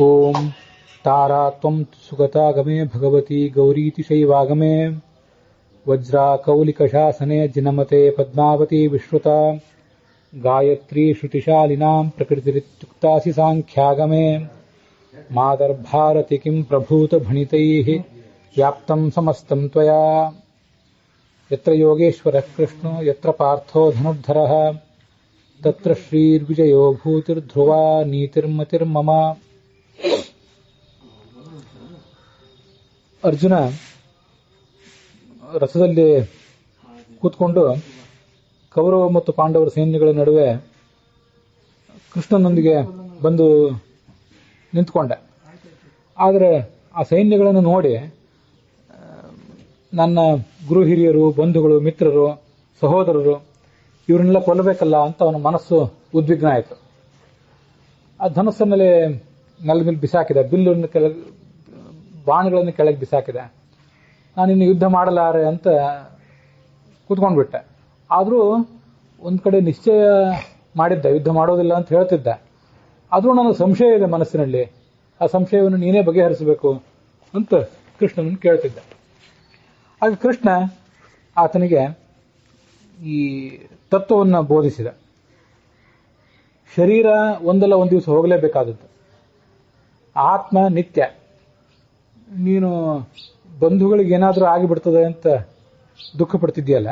ಓಂ ತಾರಾ ತ್ವಂ ಸುಗತಾಗಮೇ ಭಗವತಿ ಗೌರೀತಿ ಶೈವಾಗಮೇ ವಜ್ರಾಕೌಲಿಕಶಾಸನೆ ಜಿನಮತೆ ಪದ್ಮಾವತಿ ವಿಶ್ರುತ ಗಾಯತ್ರಿ ಶ್ರುತಿಶಾಲಿನಾಂ ಪ್ರಕೃತಿರಿತ್ಯುಕ್ತಾಸಿ ಸಾಂಖ್ಯಾಗಮೇ ಮಾತರ್ಭಾರತಿ ಕಿಂ ಪ್ರಭೂತ ಭಣಿತೈಃ ವ್ಯಾಪ್ತಂ ಸಮಸ್ತಂ ತ್ವಯಾ ಯತ್ರ ಯೋಗೇಶ್ವರಃ ಕೃಷ್ಣೋ ಯತ್ರ ಪಾರ್ಥೋ ಧನುರ್ಧರಃ ತತ್ರ ಶ್ರೀರ್ವಿಜಯೋ ಭೂತಿರ್ಧ್ರುವಾ ನೀತಿರ್ಮತಿರ್ಮಮ. ಅರ್ಜುನ ರಥದಲ್ಲಿ ಕೂತ್ಕೊಂಡು ಕೌರವ ಮತ್ತು ಪಾಂಡವರ ಸೈನ್ಯಗಳ ನಡುವೆ ಕೃಷ್ಣನೊಂದಿಗೆ ಬಂದು ನಿಂತ್ಕೊಂಡ. ಆದರೆ ಆ ಸೈನ್ಯಗಳನ್ನು ನೋಡಿ ನನ್ನ ಗುರು ಹಿರಿಯರು, ಬಂಧುಗಳು, ಮಿತ್ರರು, ಸಹೋದರರು ಇವರನ್ನೆಲ್ಲ ಕೊಲ್ಲಬೇಕಲ್ಲ ಅಂತ ಅವನ ಮನಸ್ಸು ಉದ್ವಿಗ್ನ ಆಯಿತು. ಆ ಧನಸ್ಸನ್ನಲ್ಲಿ ನೆಲದ ಮೇಲೆ ಬಿಸಾಕಿದ, ಬಿಲ್ಲನ್ನು ಕೆಳಗೆ, ಬಾಣಗಳನ್ನು ಕೆಳಗೆ ಬಿಸಾಕಿದ. ನಾನಿನ್ನು ಯುದ್ಧ ಮಾಡಲಾರೆ ಅಂತ ಕೂತ್ಕೊಂಡ್ಬಿಟ್ಟೆ. ಆದರೂ ಒಂದು ಕಡೆ ನಿಶ್ಚಯ ಮಾಡಿದ್ದ, ಯುದ್ಧ ಮಾಡೋದಿಲ್ಲ ಅಂತ ಹೇಳ್ತಿದ್ದ. ಆದರೂ ನನಗೆ ಸಂಶಯ ಇದೆ ಮನಸ್ಸಿನಲ್ಲಿ. ಆ ಸಂಶಯವನ್ನು ನೀನೇ ಬಗೆಹರಿಸಬೇಕು ಅಂತ ಕೃಷ್ಣನನ್ನು ಕೇಳ್ತಿದ್ದ. ಆಗ ಕೃಷ್ಣ ಆತನಿಗೆ ಈ ತತ್ವವನ್ನು ಬೋಧಿಸಿದ. ಶರೀರ ಒಂದಲ್ಲ ಒಂದು ದಿವಸ ಹೋಗಲೇಬೇಕಾದದ್ದು. ಆತ್ಮ ನಿತ್ಯ. ನೀನು ಬಂಧುಗಳಿಗೆ ಏನಾದರೂ ಆಗಿಬಿಡ್ತದೆ ಅಂತ ದುಃಖ ಪಡ್ತಿದ್ಯಲ್ಲ,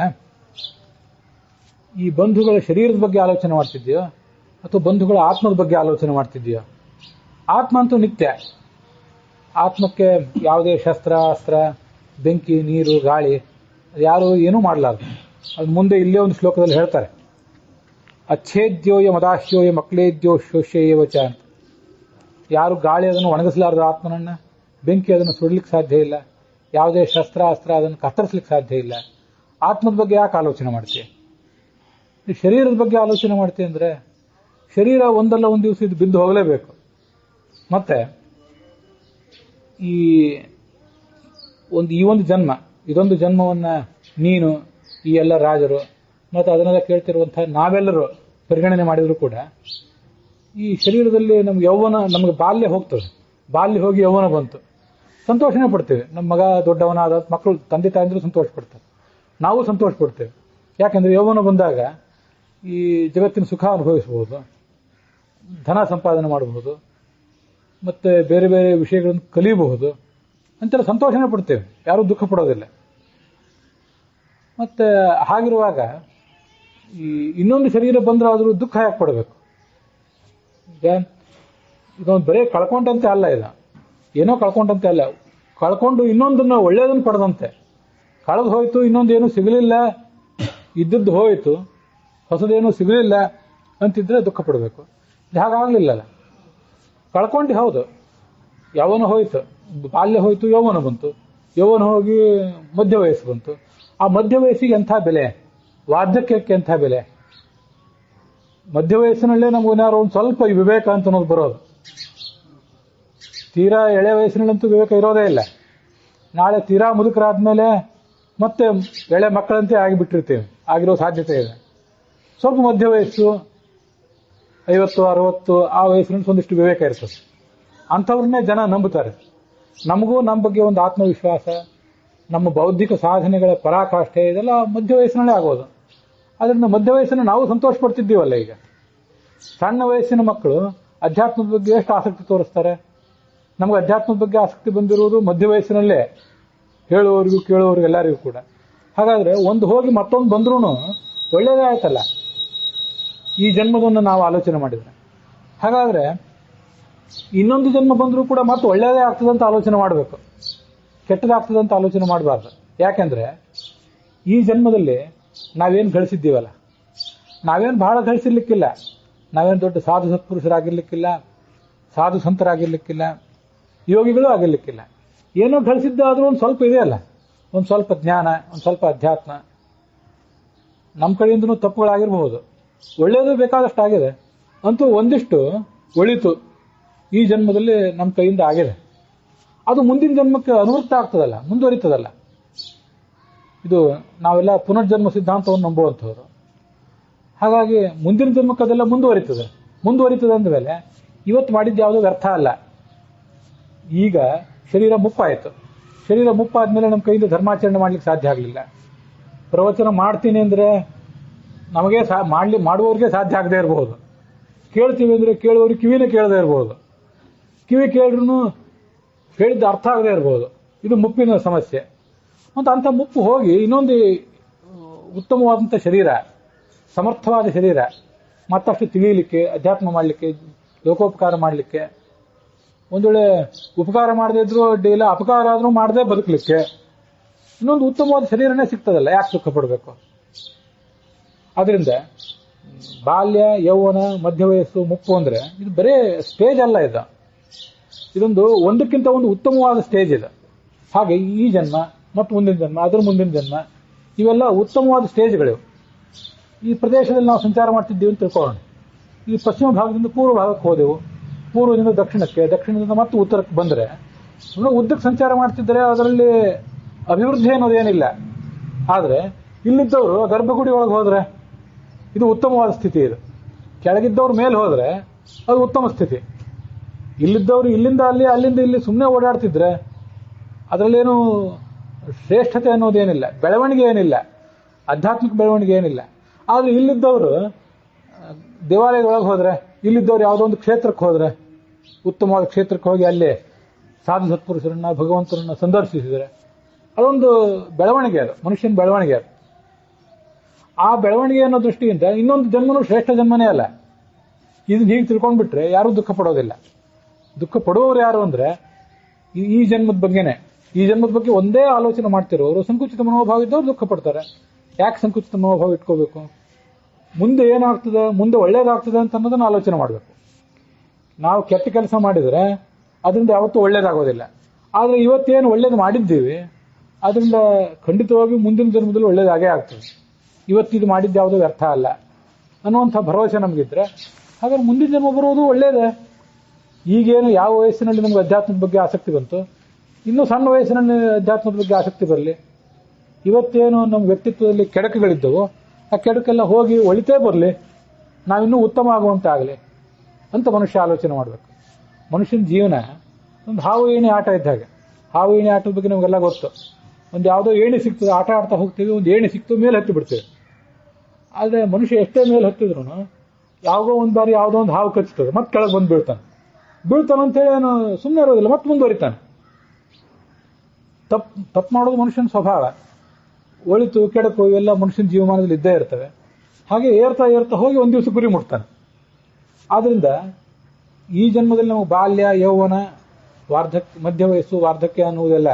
ಈ ಬಂಧುಗಳ ಶರೀರದ ಬಗ್ಗೆ ಆಲೋಚನೆ ಮಾಡ್ತಿದ್ಯೋ ಅಥವಾ ಬಂಧುಗಳ ಆತ್ಮದ ಬಗ್ಗೆ ಆಲೋಚನೆ ಮಾಡ್ತಿದ್ಯೋ? ಆತ್ಮ ಅಂತೂ ನಿತ್ಯ. ಆತ್ಮಕ್ಕೆ ಯಾವುದೇ ಶಸ್ತ್ರ, ಅಸ್ತ್ರ, ಬೆಂಕಿ, ನೀರು, ಗಾಳಿ ಯಾರು ಏನೂ ಮಾಡಲಾರ್ದು. ಅದು ಮುಂದೆ ಇಲ್ಲೇ ಒಂದು ಶ್ಲೋಕದಲ್ಲಿ ಹೇಳ್ತಾರೆ, ಅಚ್ಛೇದ್ಯೋಯ ಮದಾಹ್ಯೋಯ ಮಕ್ಲೇದ್ಯೋ ಶೋಷ್ಯೇವಚ ಅಂತ. ಯಾರು ಗಾಳಿ ಅದನ್ನು ಒಣಗಿಸಲಾರದು ಆತ್ಮನನ್ನ, ಬೆಂಕಿ ಅದನ್ನು ಸುಡಲಿಕ್ಕೆ ಸಾಧ್ಯ ಇಲ್ಲ, ಯಾವುದೇ ಶಸ್ತ್ರ, ಅಸ್ತ್ರ ಅದನ್ನು ಕತ್ತರಿಸಲಿಕ್ಕೆ ಸಾಧ್ಯ ಇಲ್ಲ. ಆತ್ಮದ ಬಗ್ಗೆ ಯಾಕೆ ಆಲೋಚನೆ ಮಾಡ್ತೀಯ? ಈ ಶರೀರದ ಬಗ್ಗೆ ಆಲೋಚನೆ ಮಾಡ್ತೀಯ ಅಂದರೆ ಶರೀರ ಒಂದಲ್ಲ ಒಂದು ದಿವಸ ಇದು ಬಿದ್ದು ಹೋಗಲೇಬೇಕು. ಮತ್ತೆ ಈ ಒಂದು ಜನ್ಮ, ಇದೊಂದು ಜನ್ಮವನ್ನು ನೀನು, ಈ ಎಲ್ಲ ರಾಜರು ಮತ್ತು ಅದನ್ನೆಲ್ಲ ಕೇಳ್ತಿರುವಂತಹ ನಾವೆಲ್ಲರೂ ಪರಿಗಣನೆ ಮಾಡಿದರೂ ಕೂಡ ಈ ಶರೀರದಲ್ಲಿ ನಮ್ಗೆ ಯೌವನ, ನಮಗೆ ಬಾಲ್ಯ ಹೋಗ್ತದೆ. ಬಾಲ್ಯ ಹೋಗಿ ಯೌವನ ಬಂತು, ಸಂತೋಷನೇ ಪಡ್ತೇವೆ. ನಮ್ಮ ಮಗ ದೊಡ್ಡವನಾದ, ಮಕ್ಕಳು ತಂದೆ ತಾಯಂದಿರು ಸಂತೋಷ ಪಡ್ತಾರೆ, ನಾವು ಸಂತೋಷ ಪಡ್ತೇವೆ. ಯಾಕೆಂದರೆ ಯೌವನ ಬಂದಾಗ ಈ ಜಗತ್ತಿನ ಸುಖ ಅನುಭವಿಸಬಹುದು, ಧನ ಸಂಪಾದನೆ ಮಾಡಬಹುದು, ಮತ್ತು ಬೇರೆ ಬೇರೆ ವಿಷಯಗಳನ್ನು ಕಲಿಯಬಹುದು ಅಂತೆಲ್ಲ ಸಂತೋಷನೇ ಪಡ್ತೇವೆ. ಯಾರೂ ದುಃಖ ಪಡೋದಿಲ್ಲ. ಮತ್ತು ಹಾಗಿರುವಾಗ ಈ ಇನ್ನೊಂದು ಶರೀರ ಬಂದ್ರಾದರೂ ದುಃಖ ಯಾಕೆ ಪಡಬೇಕು? ಇದೊಂದು ಬರೀ ಕಳ್ಕೊಂಡಂತೆ ಅಲ್ಲ, ಇದು ಏನೋ ಕಳ್ಕೊಂಡಂತೆ ಅಲ್ಲ, ಕಳ್ಕೊಂಡು ಇನ್ನೊಂದನ್ನು ಒಳ್ಳೆಯದನ್ನು ಪಡೆದಂತೆ. ಕಳೆದು ಹೋಯ್ತು, ಇನ್ನೊಂದೇನು ಸಿಗಲಿಲ್ಲ, ಇದ್ದದ್ದು ಹೋಯಿತು, ಹೊಸದೇನು ಸಿಗಲಿಲ್ಲ ಅಂತಿದ್ರೆ ದುಃಖ ಪಡಬೇಕು. ಹಾಗಾಗಲಿಲ್ಲಲ್ಲ, ಕಳ್ಕೊಂಡು ಹೌದು, ಯೌವನ ಹೋಯ್ತು, ಬಾಲ್ಯ ಹೋಯ್ತು, ಯೌವನ ಬಂತು, ಯೌವನ ಹೋಗಿ ಮಧ್ಯ ವಯಸ್ಸು ಬಂತು. ಆ ಮಧ್ಯ ವಯಸ್ಸಿಗೆ ಎಂಥ ಬೆಲೆ, ವಾರ್ಧಕ್ಯಕ್ಕೆ ಎಂಥ ಬೆಲೆ. ಮಧ್ಯ ವಯಸ್ಸಿನಲ್ಲೇ ನಮಗೇನಾದ್ರು ಒಂದು ಸ್ವಲ್ಪ ಈ ವಿವೇಕ ಅಂತ ಅನ್ನೋದು ಬರೋದು. ತೀರಾ ಎಳೆ ವಯಸ್ಸಿನಲ್ಲಂತೂ ವಿವೇಕ ಇರೋದೇ ಇಲ್ಲ. ನಾಳೆ ತೀರಾ ಮುದುಕರಾದ್ಮೇಲೆ ಮತ್ತೆ ಎಳೆ ಮಕ್ಕಳಂತೆ ಆಗಿಬಿಟ್ಟಿರ್ತೀವಿ, ಆಗಿರೋ ಸಾಧ್ಯತೆ ಇದೆ. ಸ್ವಲ್ಪ ಮಧ್ಯ ವಯಸ್ಸು 50, 60 ಆ ವಯಸ್ಸಿನಲ್ಲಿ ಒಂದಿಷ್ಟು ವಿವೇಕ ಇರ್ತದೆ. ಅಂಥವ್ರನ್ನೇ ಜನ ನಂಬುತ್ತಾರೆ. ನಮಗೂ ನಮ್ಮ ಬಗ್ಗೆ ಒಂದು ಆತ್ಮವಿಶ್ವಾಸ, ನಮ್ಮ ಬೌದ್ಧಿಕ ಸಾಧನೆಗಳ ಪರಾಕಾಷ್ಠೆ ಇದೆಲ್ಲ ಮಧ್ಯ ವಯಸ್ಸಿನಲ್ಲೇ ಆಗೋದು. ಅದರಿಂದ ಮಧ್ಯ ವಯಸ್ಸನ್ನು ನಾವು ಸಂತೋಷ ಪಡ್ತಿದ್ದೀವಲ್ಲ. ಈಗ ಸಣ್ಣ ವಯಸ್ಸಿನ ಮಕ್ಕಳು ಅಧ್ಯಾತ್ಮದ ಬಗ್ಗೆ ಎಷ್ಟು ಆಸಕ್ತಿ ತೋರಿಸ್ತಾರೆ. ನಮಗೆ ಅಧ್ಯಾತ್ಮದ ಬಗ್ಗೆ ಆಸಕ್ತಿ ಬಂದಿರುವುದು ಮಧ್ಯ ವಯಸ್ಸಿನಲ್ಲೇ, ಹೇಳುವವರಿಗೂ ಕೇಳುವವರಿಗೂ ಎಲ್ಲರಿಗೂ ಕೂಡ. ಹಾಗಾದರೆ ಒಂದು ಹೋಗಿ ಮತ್ತೊಂದು ಬಂದ್ರೂ ಒಳ್ಳೆಯದೇ ಆಯ್ತಲ್ಲ ಈ ಜನ್ಮದನ್ನು ನಾವು ಆಲೋಚನೆ ಮಾಡಿದರೆ. ಹಾಗಾದರೆ ಇನ್ನೊಂದು ಜನ್ಮ ಬಂದರೂ ಕೂಡ ಮತ್ತೆ ಒಳ್ಳೆಯದೇ ಆಗ್ತದಂತ ಆಲೋಚನೆ ಮಾಡಬೇಕು, ಕೆಟ್ಟದಾಗ್ತದಂತ ಆಲೋಚನೆ ಮಾಡಬಾರ್ದು. ಯಾಕೆಂದರೆ ಈ ಜನ್ಮದಲ್ಲಿ ನಾವೇನು ಗಳಿಸಿದ್ದೀವಲ್ಲ, ನಾವೇನು ಬಹಳ ಗಳಿಸಿರ್ಲಿಕ್ಕಿಲ್ಲ. ನಾವೇನು ದೊಡ್ಡ ಸಾಧು ಸತ್ಪುರುಷರಾಗಿರ್ಲಿಕ್ಕಿಲ್ಲ, ಸಾಧು ಸಂತರಾಗಿರ್ಲಿಕ್ಕಿಲ್ಲ, ಯೋಗಿಗಳು ಆಗಿರ್ಲಿಕ್ಕಿಲ್ಲ. ಏನೋ ಗಳಿಸಿದ್ದಾದರೂ ಒಂದು ಸ್ವಲ್ಪ ಇದೆಯಲ್ಲ, ಒಂದು ಸ್ವಲ್ಪ ಜ್ಞಾನ, ಒಂದು ಸ್ವಲ್ಪ ಅಧ್ಯಾತ್ಮ. ನಮ್ಮ ಕಡೆಯಿಂದನೂ ತಪ್ಪುಗಳಾಗಿರಬಹುದು, ಒಳ್ಳೆಯದು ಬೇಕಾದಷ್ಟು ಆಗಿದೆ. ಅಂತೂ ಒಂದಿಷ್ಟು ಒಳಿತು ಈ ಜನ್ಮದಲ್ಲಿ ನಮ್ಮ ಕೈಯಿಂದ ಆಗಿದೆ. ಅದು ಮುಂದಿನ ಜನ್ಮಕ್ಕೆ ಅನುವೃತ್ತ ಆಗ್ತದಲ್ಲ, ಮುಂದುವರಿತದಲ್ಲ. ಇದು ನಾವೆಲ್ಲ ಪುನರ್ಜನ್ಮ ಸಿದ್ಧಾಂತವನ್ನು ನಂಬುವಂಥವ್ರು. ಹಾಗಾಗಿ ಮುಂದಿನ ಜನ್ಮಕ್ಕೆ ಅದೆಲ್ಲ ಮುಂದುವರಿತದೆ ಅಂದಮೇಲೆ ಇವತ್ತು ಮಾಡಿದ್ದು ಯಾವುದೋ ವ್ಯರ್ಥ ಅಲ್ಲ. ಈಗ ಶರೀರ ಮುಪ್ಪಾಯಿತು. ಶರೀರ ಮುಪ್ಪಾದ್ಮೇಲೆ ನಮ್ಮ ಕೈಯಿಂದ ಧರ್ಮಾಚರಣೆ ಮಾಡ್ಲಿಕ್ಕೆ ಸಾಧ್ಯ ಆಗಲಿಲ್ಲ. ಪ್ರವಚನ ಮಾಡ್ತೀನಿ ಅಂದ್ರೆ ನಮಗೆ ಮಾಡುವವ್ರಿಗೆ ಸಾಧ್ಯ ಆಗದೆ ಇರಬಹುದು. ಕೇಳ್ತೀವಿ ಅಂದ್ರೆ ಕೇಳುವವ್ರಿಗೆ ಕಿವಿನೇ ಕೇಳದೆ ಇರಬಹುದು. ಕಿವಿ ಕೇಳಿದ್ರು ಹೇಳಿದ್ದು ಅರ್ಥ ಆಗದೆ ಇರಬಹುದು. ಇದು ಮುಪ್ಪಿನ ಸಮಸ್ಯೆ. ಮತ್ತು ಅಂಥ ಮುಪ್ಪು ಹೋಗಿ ಇನ್ನೊಂದು ಉತ್ತಮವಾದಂಥ ಶರೀರ, ಸಮರ್ಥವಾದ ಶರೀರ, ಮತ್ತಷ್ಟು ತಿಳಿಯಲಿಕ್ಕೆ, ಅಧ್ಯಾತ್ಮ ಮಾಡಲಿಕ್ಕೆ, ಲೋಕೋಪಕಾರ ಮಾಡಲಿಕ್ಕೆ, ಒಂದು ವೇಳೆ ಉಪಕಾರ ಮಾಡದೇ ಇದ್ರೂ ಅಡ್ಡಿ ಇಲ್ಲ, ಅಪಕಾರ ಆದ್ರೂ ಮಾಡದೆ ಬದುಕಲಿಕ್ಕೆ ಇನ್ನೊಂದು ಉತ್ತಮವಾದ ಶರೀರನೇ ಸಿಗ್ತದಲ್ಲ, ಯಾಕೆ ದುಃಖ ಪಡಬೇಕು? ಅದರಿಂದ ಬಾಲ್ಯ, ಯೌವನ, ಮಧ್ಯ ವಯಸ್ಸು, ಮುಪ್ಪು ಅಂದ್ರೆ ಇದು ಬರೇ ಸ್ಟೇಜ್ ಅಲ್ಲ. ಇದೊಂದು ಒಂದಕ್ಕಿಂತ ಒಂದು ಉತ್ತಮವಾದ ಸ್ಟೇಜ್ ಇದೆ. ಹಾಗೆ ಈ ಜನ್ಮ ಮತ್ತು ಮುಂದಿನ ಜನ್ಮ, ಅದರ ಮುಂದಿನ ಜನ್ಮ, ಇವೆಲ್ಲ ಉತ್ತಮವಾದ ಸ್ಟೇಜ್ಗಳಿವೆ. ಈ ಪ್ರದೇಶದಲ್ಲಿ ನಾವು ಸಂಚಾರ ಮಾಡ್ತಿದ್ದೀವಿ ಅಂತ ತಿಳ್ಕೊಳ್ಳೋಣ. ಈ ಪಶ್ಚಿಮ ಭಾಗದಿಂದ ಪೂರ್ವ ಭಾಗಕ್ಕೆ ಹೋದೆವು, ಪೂರ್ವದಿಂದ ದಕ್ಷಿಣಕ್ಕೆ, ದಕ್ಷಿಣದಿಂದ ಮತ್ತೆ ಉತ್ತರಕ್ಕೆ ಬಂದರೆ ಉದ್ದಕ್ಕೆ ಸಂಚಾರ ಮಾಡ್ತಿದ್ದರೆ ಅದರಲ್ಲಿ ಅಭಿವೃದ್ಧಿ ಅನ್ನೋದೇನಿಲ್ಲ. ಆದರೆ ಇಲ್ಲಿದ್ದವರು ಗರ್ಭಗುಡಿ ಒಳಗೆ ಹೋದ್ರೆ ಇದು ಉತ್ತಮವಾದ ಸ್ಥಿತಿ. ಇದು ಕೆಳಗಿದ್ದವ್ರು ಮೇಲೆ ಹೋದ್ರೆ ಅದು ಉತ್ತಮ ಸ್ಥಿತಿ. ಇಲ್ಲಿದ್ದವರು ಇಲ್ಲಿಂದ ಅಲ್ಲಿ, ಅಲ್ಲಿಂದ ಇಲ್ಲಿ ಸುಮ್ಮನೆ ಓಡಾಡ್ತಿದ್ರೆ ಅದರಲ್ಲೇನು ಶ್ರೇಷ್ಠತೆ ಅನ್ನೋದೇನಿಲ್ಲ, ಬೆಳವಣಿಗೆ ಏನಿಲ್ಲ, ಆಧ್ಯಾತ್ಮಿಕ ಬೆಳವಣಿಗೆ ಏನಿಲ್ಲ. ಆದರೆ ಇಲ್ಲಿದ್ದವರು ದೇವಾಲಯದೊಳಗೆ ಹೋದ್ರೆ, ಇಲ್ಲಿದ್ದವ್ರು ಯಾವುದೋ ಒಂದು ಕ್ಷೇತ್ರಕ್ಕೆ ಹೋದ್ರೆ, ಉತ್ತಮವಾದ ಕ್ಷೇತ್ರಕ್ಕೆ ಹೋಗಿ ಅಲ್ಲೇ ಸಾಧು ಸತ್ಪುರುಷರನ್ನ, ಭಗವಂತರನ್ನ ಸಂದರ್ಶಿಸಿದರೆ ಅದೊಂದು ಬೆಳವಣಿಗೆ. ಅದು ಮನುಷ್ಯನ ಬೆಳವಣಿಗೆ. ಅದು ಆ ಬೆಳವಣಿಗೆ ಅನ್ನೋ ದೃಷ್ಟಿಯಿಂದ ಇನ್ನೊಂದು ಜನ್ಮನೂ ಶ್ರೇಷ್ಠ ಜನ್ಮನೇ ಅಲ್ಲ. ಇದನ್ನ ಹೀಗೆ ತಿಳ್ಕೊಂಡ್ಬಿಟ್ರೆ ಯಾರೂ ದುಃಖ ಪಡೋದಿಲ್ಲ. ದುಃಖ ಪಡುವವರು ಯಾರು ಅಂದ್ರೆ ಈ ಜನ್ಮದ ಬಗ್ಗೆನೆ, ಈ ಜನ್ಮದ ಬಗ್ಗೆ ಒಂದೇ ಆಲೋಚನೆ ಮಾಡ್ತಿರೋರು, ಸಂಕುಚಿತ ಮನೋಭಾವ ಇದ್ದವ್ರು ದುಃಖ ಪಡ್ತಾರೆ. ಯಾಕೆ ಸಂಕುಚಿತ ಮನೋಭಾವ ಇಟ್ಕೋಬೇಕು? ಮುಂದೆ ಏನಾಗ್ತದೆ, ಮುಂದೆ ಒಳ್ಳೇದಾಗ್ತದೆ ಅಂತ ಅನ್ನೋದನ್ನ ಆಲೋಚನೆ ಮಾಡಬೇಕು. ನಾವು ಕೆಟ್ಟ ಕೆಲಸ ಮಾಡಿದರೆ ಅದರಿಂದ ಯಾವತ್ತೂ ಒಳ್ಳೇದಾಗೋದಿಲ್ಲ. ಆದರೆ ಇವತ್ತೇನು ಒಳ್ಳೇದು ಮಾಡಿದ್ದೀವಿ ಅದರಿಂದ ಖಂಡಿತವಾಗಿ ಮುಂದಿನ ಜನ್ಮದಲ್ಲಿ ಒಳ್ಳೇದಾಗೇ ಆಗ್ತದೆ. ಇವತ್ತಿದು ಮಾಡಿದ್ದು ಯಾವುದೋ ವ್ಯರ್ಥ ಅಲ್ಲ ಅನ್ನುವಂಥ ಭರವಸೆ ನಮಗಿದ್ರೆ ಹಾಗಾದ್ರೆ ಮುಂದಿನ ಜನ್ಮ ಬರೋದು ಒಳ್ಳೇದೇ. ಈಗೇನು ಯಾವ ವಯಸ್ಸಿನಲ್ಲಿ ನಮ್ಗೆ ಅಧ್ಯಾತ್ಮದ ಬಗ್ಗೆ ಆಸಕ್ತಿ ಬಂತು, ಇನ್ನೂ ಸಣ್ಣ ವಯಸ್ಸಿನಲ್ಲಿ ಅಧ್ಯಾತ್ಮದ ಬಗ್ಗೆ ಆಸಕ್ತಿ ಬರಲಿ. ಇವತ್ತೇನು ನಮ್ಮ ವ್ಯಕ್ತಿತ್ವದಲ್ಲಿ ಕೆಡಕುಗಳಿದ್ದವು ಆ ಕೆಡಕೆಲ್ಲ ಹೋಗಿ ಒಳಿತೇ ಬರಲಿ, ನಾವಿನ್ನೂ ಉತ್ತಮ ಆಗುವಂತೆ ಆಗಲಿ ಅಂತ ಮನುಷ್ಯ ಆಲೋಚನೆ ಮಾಡಬೇಕು. ಮನುಷ್ಯನ ಜೀವನ ಒಂದು ಹಾವು ಏಣಿ ಆಟ ಇದ್ದಾಗ. ಹಾವು ಏಣಿ ಆಟದ ಬಗ್ಗೆ ನಮಗೆಲ್ಲ ಗೊತ್ತು. ಒಂದು ಯಾವುದೋ ಏಣಿ ಸಿಗ್ತದೆ, ಆಟ ಆಡ್ತಾ ಹೋಗ್ತೀವಿ, ಒಂದು ಏಣಿ ಸಿಕ್ತು, ಮೇಲೆ ಹತ್ತಿ ಬಿಡ್ತೀವಿ. ಆದರೆ ಮನುಷ್ಯ ಎಷ್ಟೇ ಮೇಲೆ ಹತ್ತಿದ್ರು ಯಾವುದೋ ಒಂದು ಬಾರಿ ಯಾವುದೋ ಒಂದು ಹಾವು ಕಚ್ತದೆ, ಮತ್ತೆ ಕೆಳಗೆ ಬಂದು ಬೀಳ್ತಾನಂತೇಳಿ ಏನು ಸುಮ್ಮನೆ ಇರೋದಿಲ್ಲ, ಮತ್ತೆ ಮುಂದುವರಿತಾನೆ. ತಪ್ಪು ಮಾಡೋದು ಮನುಷ್ಯನ ಸ್ವಭಾವ. ಒಳಿತು ಕೆಡಕು ಇವೆಲ್ಲ ಮನುಷ್ಯನ ಜೀವಮಾನದಲ್ಲಿ ಇದ್ದೇ ಇರ್ತವೆ. ಹಾಗೆ ಏರ್ತಾ ಏರ್ತಾ ಹೋಗಿ ಒಂದು ದಿವಸ ಗುರಿ ಮುಟ್ತಾನೆ. ಆದ್ರಿಂದ ಈ ಜನ್ಮದಲ್ಲಿ ನಮಗೆ ಬಾಲ್ಯ, ಯೌವನ, ವಾರ್ಧಕ್ಯ, ಮಧ್ಯ ವಯಸ್ಸು, ವಾರ್ಧಕ್ಯ ಅನ್ನುವುದೆಲ್ಲ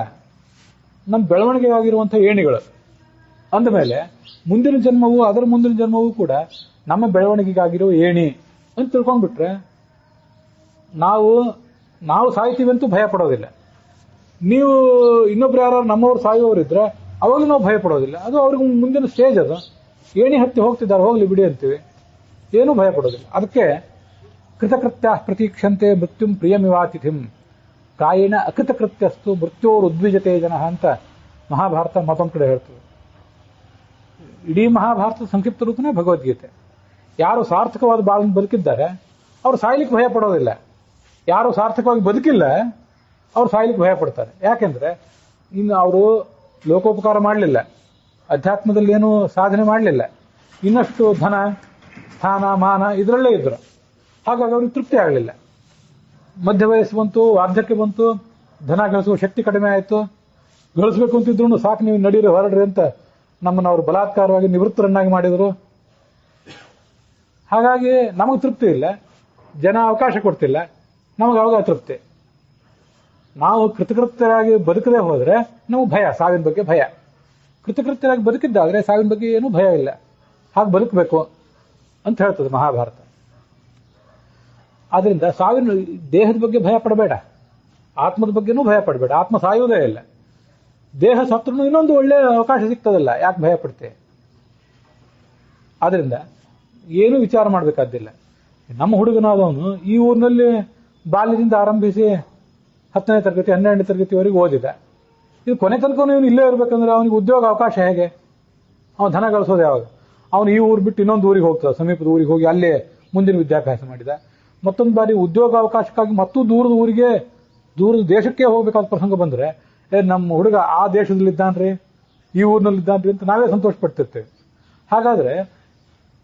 ನಮ್ಮ ಬೆಳವಣಿಗೆ ಆಗಿರುವಂಥ ಏಣಿಗಳು. ಅಂದಮೇಲೆ ಮುಂದಿನ ಜನ್ಮವು, ಅದರ ಮುಂದಿನ ಜನ್ಮವೂ ಕೂಡ ನಮ್ಮ ಬೆಳವಣಿಗೆಗಾಗಿರೋ ಏಣಿ ಅಂತ ತಿಳ್ಕೊಂಡ್ಬಿಟ್ರೆ ನಾವು ಸಾಯ್ತೀವಿ ಅಂತೂ ಭಯ ಪಡೋದಿಲ್ಲ. ನೀವು ಇನ್ನೊಬ್ರು ಯಾರು ನಮ್ಮವ್ರು ಸಾಯುವವರಿದ್ರೆ ಅವಾಗಲೂ ನಾವು ಭಯ ಪಡೋದಿಲ್ಲ. ಅದು ಅವ್ರಿಗೆ ಮುಂದಿನ ಸ್ಟೇಜ್. ಅದು ಏಣಿ ಹತ್ತಿ ಹೋಗ್ತಿದ್ದಾರೆ, ಹೋಗ್ಲಿ ಬಿಡಿ ಅಂತೀವಿ, ಏನೂ ಭಯ ಪಡೋದಿಲ್ಲ. ಅದಕ್ಕೆ ಕೃತಕೃತ್ಯ ಪ್ರತೀಕ್ಷಂತೆ ಮೃತ್ಯುಂ ಪ್ರಿಯಮಿವಾತಿಥಿಂ ಪ್ರಾಯೇಣ ಅಕೃತಕೃತ್ಯಸ್ತು ಮೃತ್ಯೋರು ಉದ್ವಿಜತೆ ಜನ ಅಂತ ಮಹಾಭಾರತ ಮತ್ತೊಂದು ಕಡೆ ಹೇಳ್ತದೆ. ಇಡೀ ಮಹಾಭಾರತದ ಸಂಕ್ಷಿಪ್ತ ರೂಪನೇ ಭಗವದ್ಗೀತೆ. ಯಾರು ಸಾರ್ಥಕವಾದ ಬಾಳನ್ನು ಬದುಕಿದ್ದಾರೆ ಅವರು ಸಾಯ್ಲಿಕ್ಕೆ ಭಯ ಪಡೋದಿಲ್ಲ. ಯಾರು ಸಾರ್ಥಕವಾಗಿ ಬದುಕಿಲ್ಲ ಅವ್ರು ಸಾಯ್ಲಿಕ್ಕೆ ಭಯ ಪಡ್ತಾರೆ. ಯಾಕೆಂದ್ರೆ ಇನ್ನು ಅವರು ಲೋಕೋಪಕಾರ ಮಾಡಲಿಲ್ಲ, ಅಧ್ಯಾತ್ಮದಲ್ಲಿ ಏನೂ ಸಾಧನೆ ಮಾಡಲಿಲ್ಲ, ಇನ್ನಷ್ಟು ಧನ, ಸ್ಥಾನ, ಮಾನ ಇದರಲ್ಲೇ ಇದ್ರು. ಹಾಗಾಗಿ ಅವ್ರಿಗೆ ತೃಪ್ತಿ ಆಗಲಿಲ್ಲ. ಮಧ್ಯ ವಯಸ್ಸು ಬಂತು, ವಾರ್ಧಕ್ಯ ಬಂತು, ಧನ ಗಳಿಸುವ ಶಕ್ತಿ ಕಡಿಮೆ ಆಯಿತು. ಗಳಿಸ್ಬೇಕು ಅಂತಿದ್ರು ಸಾಕು ನೀವು ನಡೀರಿ ಹೊರಡ್ರಿ ಅಂತ ನಮ್ಮನ್ನು ಅವರು ಬಲಾತ್ಕಾರವಾಗಿ ನಿವೃತ್ತರನ್ನಾಗಿ ಮಾಡಿದರು. ಹಾಗಾಗಿ ನಮಗೆ ತೃಪ್ತಿ ಇಲ್ಲ, ಜನ ಅವಕಾಶ ಕೊಡ್ತಿಲ್ಲ, ನಮಗೆ ಅವಾಗ ತೃಪ್ತಿ. ನಾವು ಕೃತಕೃತ್ಯರಾಗಿ ಬದುಕದೆ ಹೋದ್ರೆ ನಮಗೆ ಭಯ, ಸಾವಿನ ಬಗ್ಗೆ ಭಯ. ಕೃತಕೃತ್ಯರಾಗಿ ಬದುಕಿದ್ದಾದ್ರೆ ಸಾವಿನ ಬಗ್ಗೆ ಏನೂ ಭಯ ಇಲ್ಲ. ಹಾಗೆ ಬದುಕಬೇಕು ಅಂತ ಹೇಳ್ತದೆ ಮಹಾಭಾರತ. ಆದ್ರಿಂದ ಸಾವಿನ, ದೇಹದ ಬಗ್ಗೆ ಭಯ ಪಡಬೇಡ, ಆತ್ಮದ ಬಗ್ಗೆನೂ ಭಯ ಪಡಬೇಡ. ಆತ್ಮ ಸಾಯುವುದೇ ಇಲ್ಲ. ದೇಹ ಸತ್ರೂ ಇನ್ನೊಂದು ಒಳ್ಳೆ ಅವಕಾಶ ಸಿಗ್ತದಲ್ಲ, ಯಾಕೆ ಭಯ ಪಡ್ತೆ? ಆದ್ರಿಂದ ಏನೂ ವಿಚಾರ ಮಾಡಬೇಕಾದ್ದಿಲ್ಲ. ನಮ್ಮ ಹುಡುಗನಾದವನು ಈ ಊರಿನಲ್ಲಿ ಬಾಲ್ಯದಿಂದ ಆರಂಭಿಸಿ 10ನೇ ತರಗತಿ 12ನೇ ತರಗತಿವರೆಗೂ ಓದಿದ. ಇದು ಕೊನೆ ತನಕ ಇವನು ಇಲ್ಲೇ ಇರಬೇಕಂದ್ರೆ ಅವನಿಗೆ ಉದ್ಯೋಗ ಅವಕಾಶ ಹೇಗೆ? ಅವನು ಧನ ಗಳಿಸೋದು ಯಾವಾಗ? ಅವನು ಈ ಊರು ಬಿಟ್ಟು ಇನ್ನೊಂದು ಊರಿಗೆ ಹೋಗ್ತದೆ, ಸಮೀಪದ ಊರಿಗೆ ಹೋಗಿ ಅಲ್ಲೇ ಮುಂದಿನ ವಿದ್ಯಾಭ್ಯಾಸ ಮಾಡಿದ. ಮತ್ತೊಂದು ಬಾರಿ ಉದ್ಯೋಗ ಅವಕಾಶಕ್ಕಾಗಿ ಮತ್ತೂ ದೂರದ ಊರಿಗೆ ದೂರದ ದೇಶಕ್ಕೆ ಹೋಗ್ಬೇಕಾದ ಪ್ರಸಂಗ ಬಂದ್ರೆ ನಮ್ಮ ಹುಡುಗ ಆ ದೇಶದಲ್ಲಿದ್ದಾನ್ರಿ, ಈ ಊರಿನಲ್ಲಿದ್ದಾನ್ರಿ ಅಂತ ನಾವೇ ಸಂತೋಷ ಪಡ್ತಿರ್ತೇವೆ. ಹಾಗಾದ್ರೆ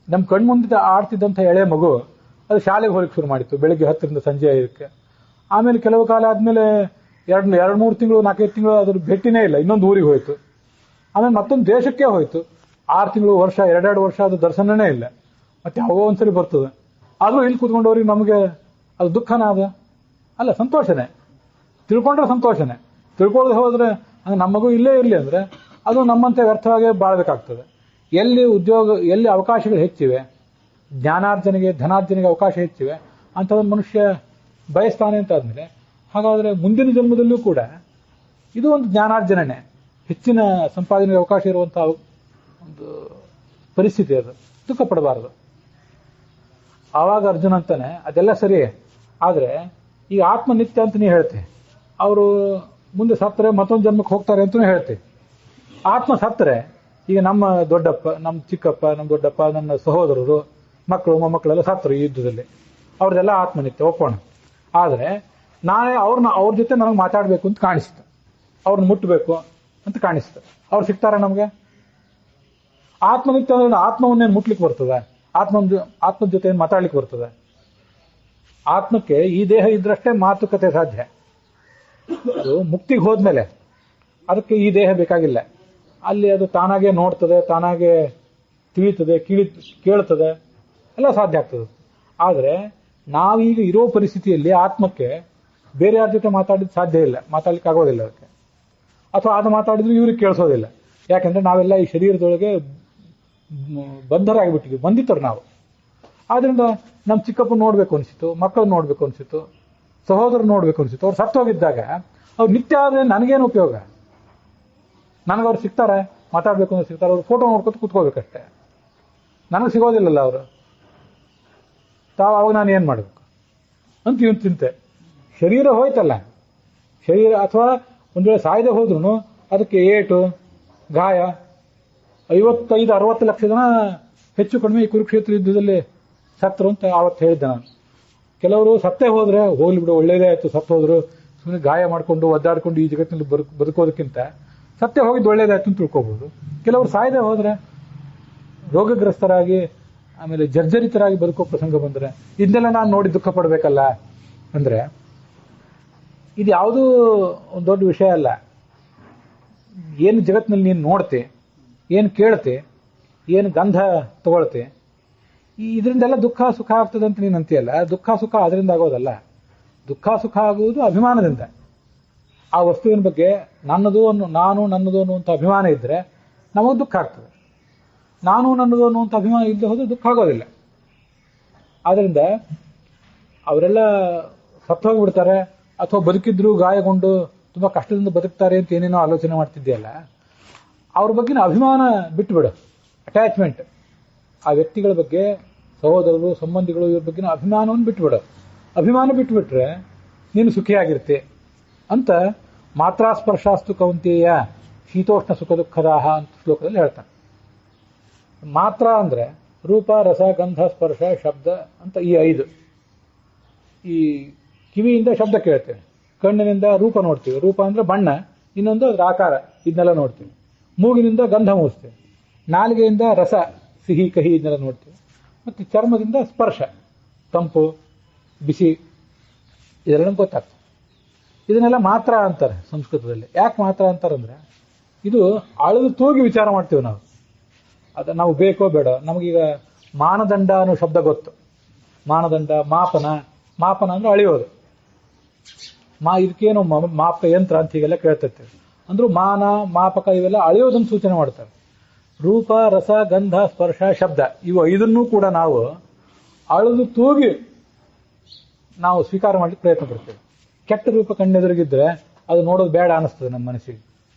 ನಮ್ಮ ಕಣ್ಮುಂದೆ ಆಡ್ತಿದ್ದಂಥ ಎಳೆ ಮಗು ಅದು ಶಾಲೆಗೆ ಹೋಗಲಿಕ್ಕೆ ಶುರು ಮಾಡಿತ್ತು, ಬೆಳಿಗ್ಗೆ 10ರಿಂದ ಸಂಜೆ 5ಕ್ಕೆ. ಆಮೇಲೆ ಕೆಲವು ಕಾಲ ಆದ್ಮೇಲೆ 2-3 ತಿಂಗಳು 4-5 ತಿಂಗಳು ಅದ್ರ ಭೇಟಿನೇ ಇಲ್ಲ, ಇನ್ನೊಂದು ಊರಿಗೆ ಹೋಯ್ತು. ಆಮೇಲೆ ಮತ್ತೊಂದು ದೇಶಕ್ಕೆ ಹೋಯ್ತು, 6 ತಿಂಗಳು, ವರ್ಷ, 2 ವರ್ಷ ಅದು ದರ್ಶನನೇ ಇಲ್ಲ. ಮತ್ತೆ ಯಾವೋ ಒಂದ್ಸರಿ ಬರ್ತದೆ. ಆದ್ರೂ ಇಲ್ಲಿ ಕೂತ್ಕೊಂಡವ್ರಿಗೆ ನಮಗೆ ಅದು ದುಃಖನ ಅಲ್ಲ, ಸಂತೋಷನೇ. ತಿಳ್ಕೊಂಡ್ರೆ ಸಂತೋಷನೇ. ತಿಳ್ಕೊಳ್ಳದೆ ಹೋದ್ರೆ ನಮ್ಮ ಮಗು ಇಲ್ಲೇ ಇರಲಿ ಅಂದ್ರೆ ಅದು ನಮ್ಮಂತೆ ವ್ಯರ್ಥವಾಗಿ ಬಾಳ್ಬೇಕಾಗ್ತದೆ. ಎಲ್ಲಿ ಅವಕಾಶಗಳು ಹೆಚ್ಚಿವೆ, ಜ್ಞಾನಾರ್ಜನೆಗೆ, ಧನಾರ್ಜನೆಗೆ ಅವಕಾಶ ಹೆಚ್ಚಿವೆ ಅಂಥದೊಂದು ಮನುಷ್ಯ ಬಯಸ್ತಾನೆ ಅಂತ ಆದ್ಮೇಲೆ, ಹಾಗಾದ್ರೆ ಮುಂದಿನ ಜನ್ಮದಲ್ಲೂ ಕೂಡ ಇದು ಒಂದು ಜ್ಞಾನಾರ್ಜನೆ, ಹೆಚ್ಚಿನ ಸಂಪಾದನೆಗೆ ಅವಕಾಶ ಇರುವಂತಹ ಒಂದು ಪರಿಸ್ಥಿತಿ. ಅದು ದುಃಖ ಪಡಬಾರದು. ಆವಾಗ ಅರ್ಜುನ ಅಂತಾನೆ ಅದೆಲ್ಲ ಸರಿ, ಆದ್ರೆ ಈಗ ಆತ್ಮನಿತ್ಯ ಅಂತ ನೀ ಹೇಳ್ತೆ, ಅವರು ಮುಂದೆ ಸತ್ತರೆ ಮತ್ತೊಂದು ಜನ್ಮಕ್ಕೆ ಹೋಗ್ತಾರೆ ಅಂತಲೂ ಹೇಳ್ತೆ. ಆತ್ಮ ಸತ್ತರೆ ಈಗ ನಮ್ಮ ದೊಡ್ಡಪ್ಪ, ನಮ್ಮ ಚಿಕ್ಕಪ್ಪ, ನಮ್ಮ ದೊಡ್ಡಪ್ಪ, ನನ್ನ ಸಹೋದರರು, ಮಕ್ಕಳು, ಮೊಮ್ಮಕ್ಕಳೆಲ್ಲ ಸತ್ತರು ಈ ಯುದ್ಧದಲ್ಲಿ, ಅವ್ರದೆಲ್ಲ ಆತ್ಮನಿತ್ಯ ಒಪ್ಪೋಣ. ಆದ್ರೆ ನಾಳೆ ಅವ್ರ ಜೊತೆ ನನಗೆ ಮಾತಾಡಬೇಕು ಅಂತ ಕಾಣಿಸ್ತು, ಅವ್ರನ್ನ ಮುಟ್ಟಬೇಕು ಅಂತ ಕಾಣಿಸ್ತು. ಅವ್ರು ಸಿಗ್ತಾರ ನಮ್ಗೆ? ಆತ್ಮನಿತ್ಯ ಅಂದ್ರೆ ಆತ್ಮವನ್ನೇನು ಮುಟ್ಲಿಕ್ಕೆ ಬರ್ತದೆ? ಆತ್ಮದ ಜೊತೆ ಏನು ಮಾತಾಡ್ಲಿಕ್ಕೆ ಬರ್ತದೆ? ಆತ್ಮಕ್ಕೆ ಈ ದೇಹ ಇದ್ರಷ್ಟೇ ಮಾತುಕತೆ ಸಾಧ್ಯ. ಅದು ಮುಕ್ತಿಗೆ ಹೋದ್ಮೇಲೆ ಅದಕ್ಕೆ ಈ ದೇಹ ಬೇಕಾಗಿಲ್ಲ. ಅಲ್ಲಿ ಅದು ತಾನಾಗೆ ನೋಡ್ತದೆ, ತಾನಾಗೆ ತಿಳಿತದೆ, ಕೇಳ್ತದೆ, ಎಲ್ಲ ಸಾಧ್ಯ ಆಗ್ತದೆ. ಆದರೆ ನಾವೀಗ ಇರೋ ಪರಿಸ್ಥಿತಿಯಲ್ಲಿ ಆತ್ಮಕ್ಕೆ ಬೇರೆ ಯಾರ ಜೊತೆ ಮಾತಾಡಿದ್ ಸಾಧ್ಯ ಇಲ್ಲ, ಮಾತಾಡ್ಲಿಕ್ಕೆ ಆಗೋದಿಲ್ಲ ಅದಕ್ಕೆ. ಅಥವಾ ಅದು ಮಾತಾಡಿದ್ರು ಇವ್ರಿಗೆ ಕೇಳಿಸೋದಿಲ್ಲ. ಯಾಕಂದ್ರೆ ನಾವೆಲ್ಲ ಈ ಶರೀರದೊಳಗೆ ಬಂಧರಾಗಿಬಿಟ್ಟಿದ್ವಿ, ಬಂದಿತ್ತರು ನಾವು. ಆದ್ರಿಂದ ನಮ್ಮ ಚಿಕ್ಕಪ್ಪ ನೋಡ್ಬೇಕು ಅನ್ಸಿತ್ತು, ಮಕ್ಕಳು ನೋಡ್ಬೇಕು ಅನ್ಸಿತ್ತು, ಸಹೋದರ ನೋಡ್ಬೇಕು ಅನ್ಸಿತ್ತು. ಅವ್ರು ಸತ್ತೋಗಿದ್ದಾಗ ಅವ್ರು ನಿತ್ಯ ಆದ್ರೆ ನನಗೇನು ಉಪಯೋಗ? ನನಗವ್ರು ಸಿಗ್ತಾರೆ, ಮಾತಾಡ್ಬೇಕು ಅಂದ್ರೆ ಸಿಗ್ತಾರೆ, ಅವ್ರು ಫೋಟೋ ನೋಡ್ಕೊತ ಕೂತ್ಕೋಬೇಕಷ್ಟೇ. ನನಗೆ ಸಿಗೋದಿಲ್ಲಲ್ಲ ಅವರು. ಅವಾಗ ನಾನು ಏನ್ ಮಾಡ್ಬೇಕು ಅಂತ ಇವನ್ ಚಿಂತೆ. ಶರೀರ ಹೋಯ್ತಲ್ಲ, ಶರೀರ ಅಥವಾ ಒಂದ್ ವೇಳೆ ಸಾಯದೆ ಹೋದ್ರು ಅದಕ್ಕೆ ಏಟು, ಗಾಯ. 55-60 ಲಕ್ಷ ಜನ ಹೆಚ್ಚು ಕಡಿಮೆ ಈ ಕುರುಕ್ಷೇತ್ರ ಯುದ್ಧದಲ್ಲಿ ಸತ್ತರು ಅಂತ ಆವತ್ತು ಹೇಳಿದ್ದೆ ನಾನು. ಕೆಲವರು ಸತ್ತೇ ಹೋದ್ರೆ ಹೋಗ್ಲಿ ಬಿಡು, ಒಳ್ಳೇದೇ ಆಯ್ತು, ಸತ್ತು ಹೋದ್ರು, ಸುಮ್ಮನೆ ಗಾಯ ಮಾಡ್ಕೊಂಡು ಒದ್ದಾಡ್ಕೊಂಡು ಈ ಜಗತ್ತಿನಲ್ಲಿ ಬದುಕೋದಕ್ಕಿಂತ ಸತ್ತೇ ಹೋಗಿದ್ದು ಒಳ್ಳೇದಾಯ್ತು ಅಂತ ತಿಳ್ಕೋಬಹುದು. ಕೆಲವರು ಸಾಯದೆ ಹೋದ್ರೆ ರೋಗಗ್ರಸ್ತರಾಗಿ ಆಮೇಲೆ ಜರ್ಜರಿತರಾಗಿ ಬದುಕೋ ಪ್ರಸಂಗ ಬಂದ್ರೆ ಇದನ್ನೆಲ್ಲ ನಾನು ನೋಡಿ ದುಃಖ ಪಡ್ಬೇಕಲ್ಲ. ಅಂದ್ರೆ ಇದು ಯಾವುದೂ ಒಂದು ದೊಡ್ಡ ವಿಷಯ ಅಲ್ಲ. ಏನು ಜಗತ್ತಿನಲ್ಲಿ ನೀನು ನೋಡ್ತೆ, ಏನು ಕೇಳ್ತೆ, ಏನು ಗಂಧ ತಗೊಳ್ತೆ, ಇದರಿಂದೆಲ್ಲ ದುಃಖ ಸುಖ ಆಗ್ತದೆ ಅಂತ ನೀನು ಅಂತೀಯಲ್ಲ. ದುಃಖ ಸುಖ ಅದರಿಂದ ಆಗೋದಲ್ಲ. ದುಃಖ ಸುಖ ಆಗುವುದು ಅಭಿಮಾನದಿಂದ. ಆ ವಸ್ತುವಿನ ಬಗ್ಗೆ ನನ್ನದು ಅನ್ನುವಂಥ ಅಭಿಮಾನ ಇದ್ರೆ ನಮಗೆ ದುಃಖ ಆಗ್ತದೆ. ನಾನು ನನ್ನದು ಅನ್ನುವಂಥ ಅಭಿಮಾನ ಇಲ್ಲದೆ ಹೋದ್ರೆ ದುಃಖ ಆಗೋದಿಲ್ಲ. ಆದ್ರಿಂದ ಅವರೆಲ್ಲ ಸತ್ತು ಹೋಗ್ಬಿಡ್ತಾರೆ ಅಥವಾ ಬದುಕಿದ್ರು ಗಾಯಗೊಂಡು ತುಂಬಾ ಕಷ್ಟದಿಂದ ಬದುಕ್ತಾರೆ ಅಂತ ಏನೇನೋ ಆಲೋಚನೆ ಮಾಡ್ತಿದ್ಯಲ್ಲ, ಅವ್ರ ಬಗ್ಗಿನ ಅಭಿಮಾನ ಬಿಟ್ಟುಬಿಡು, ಅಟ್ಯಾಚ್ಮೆಂಟ್. ಆ ವ್ಯಕ್ತಿಗಳ ಬಗ್ಗೆ, ಸಹೋದರರು, ಸಂಬಂಧಿಗಳು, ಇವ್ರ ಬಗ್ಗಿನ ಅಭಿಮಾನವನ್ನು ಬಿಟ್ಟುಬಿಡು. ಅಭಿಮಾನ ಬಿಟ್ಟುಬಿಟ್ರೆ ನೀನು ಸುಖಿಯಾಗಿರ್ತೆ ಅಂತ ಮಾತ್ರಾ ಸ್ಪರ್ಶಾಸ್ತು ಕೌಂತೆಯ ಶೀತೋಷ್ಣ ಸುಖ ದುಃಖದಾಹ ಅಂತ ಶ್ಲೋಕದಲ್ಲಿ ಹೇಳ್ತಾನೆ. ಮಾತ್ರ ಅಂದ್ರೆ ರೂಪ, ರಸ, ಗಂಧ, ಸ್ಪರ್ಶ, ಶಬ್ದ ಅಂತ ಈ 5. ಈ ಕಿವಿಯಿಂದ ಶಬ್ದ ಕೇಳ್ತೇವೆ, ಕಣ್ಣಿನಿಂದ ರೂಪ ನೋಡ್ತೀವಿ, ರೂಪ ಅಂದ್ರೆ ಬಣ್ಣ, ಇನ್ನೊಂದು ಅದ್ರ ಆಕಾರ, ಇದನ್ನೆಲ್ಲ ನೋಡ್ತೀವಿ. ಮೂಗಿನಿಂದ ಗಂಧ ಮೂಸ್ತೇವೆ, ನಾಲಿಗೆಯಿಂದ ರಸ, ಸಿಹಿ ಕಹಿ ಇದನ್ನೆಲ್ಲ ನೋಡ್ತೀವಿ. ಮತ್ತೆ ಚರ್ಮದಿಂದ ಸ್ಪರ್ಶ, ತಂಪು ಬಿಸಿ, ಇದೆಲ್ಲ ಗೊತ್ತಾಗ್ತದೆ. ಇದನ್ನೆಲ್ಲ ಮಾತ್ರ ಅಂತಾರೆ ಸಂಸ್ಕೃತದಲ್ಲಿ. ಯಾಕೆ ಮಾತ್ರ ಅಂತಾರಂದ್ರೆ ಇದು ಅಳೆದು ತೂಗಿ ವಿಚಾರ ಮಾಡ್ತೀವಿ ನಾವು. ಅದು ನಾವು ಬೇಕೋ ಬೇಡ. ನಮಗೀಗ ಮಾನದಂಡ ಅನ್ನೋ ಶಬ್ದ ಗೊತ್ತು. ಮಾನದಂಡ, ಮಾಪನ ಅಂದ್ರೆ ಅಳೆಯೋದು. ಇದಕ್ಕೇನು ಮಾಪಕ ಯಂತ್ರ ಅಂತ ಹೀಗೆಲ್ಲ ಕೇಳ್ತಿರ್ತೇವೆ. ಅಂದ್ರೂ ಮಾನ, ಮಾಪಕ ಇವೆಲ್ಲ ಅಳೆಯೋದನ್ನು ಸೂಚನೆ ಮಾಡ್ತಾರೆ. ರೂಪ, ರಸ, ಗಂಧ, ಸ್ಪರ್ಶ, ಶಬ್ದ ಇವು 5 ಕೂಡ ನಾವು ಅಳೆದು ತೂಗಿ ನಾವು ಸ್ವೀಕಾರ ಮಾಡ್ಲಿಕ್ಕೆ ಪ್ರಯತ್ನ ಪಡ್ತೇವೆ. ಕೆಟ್ಟ ರೂಪ ಕಣ್ಣೆದುರಿಗಿದ್ರೆ ಅದು ನೋಡೋದು ಬೇಡ ಅನಿಸ್ತದೆ ನಮ್ಮ ಮನಸ್ಸಿಗೆ.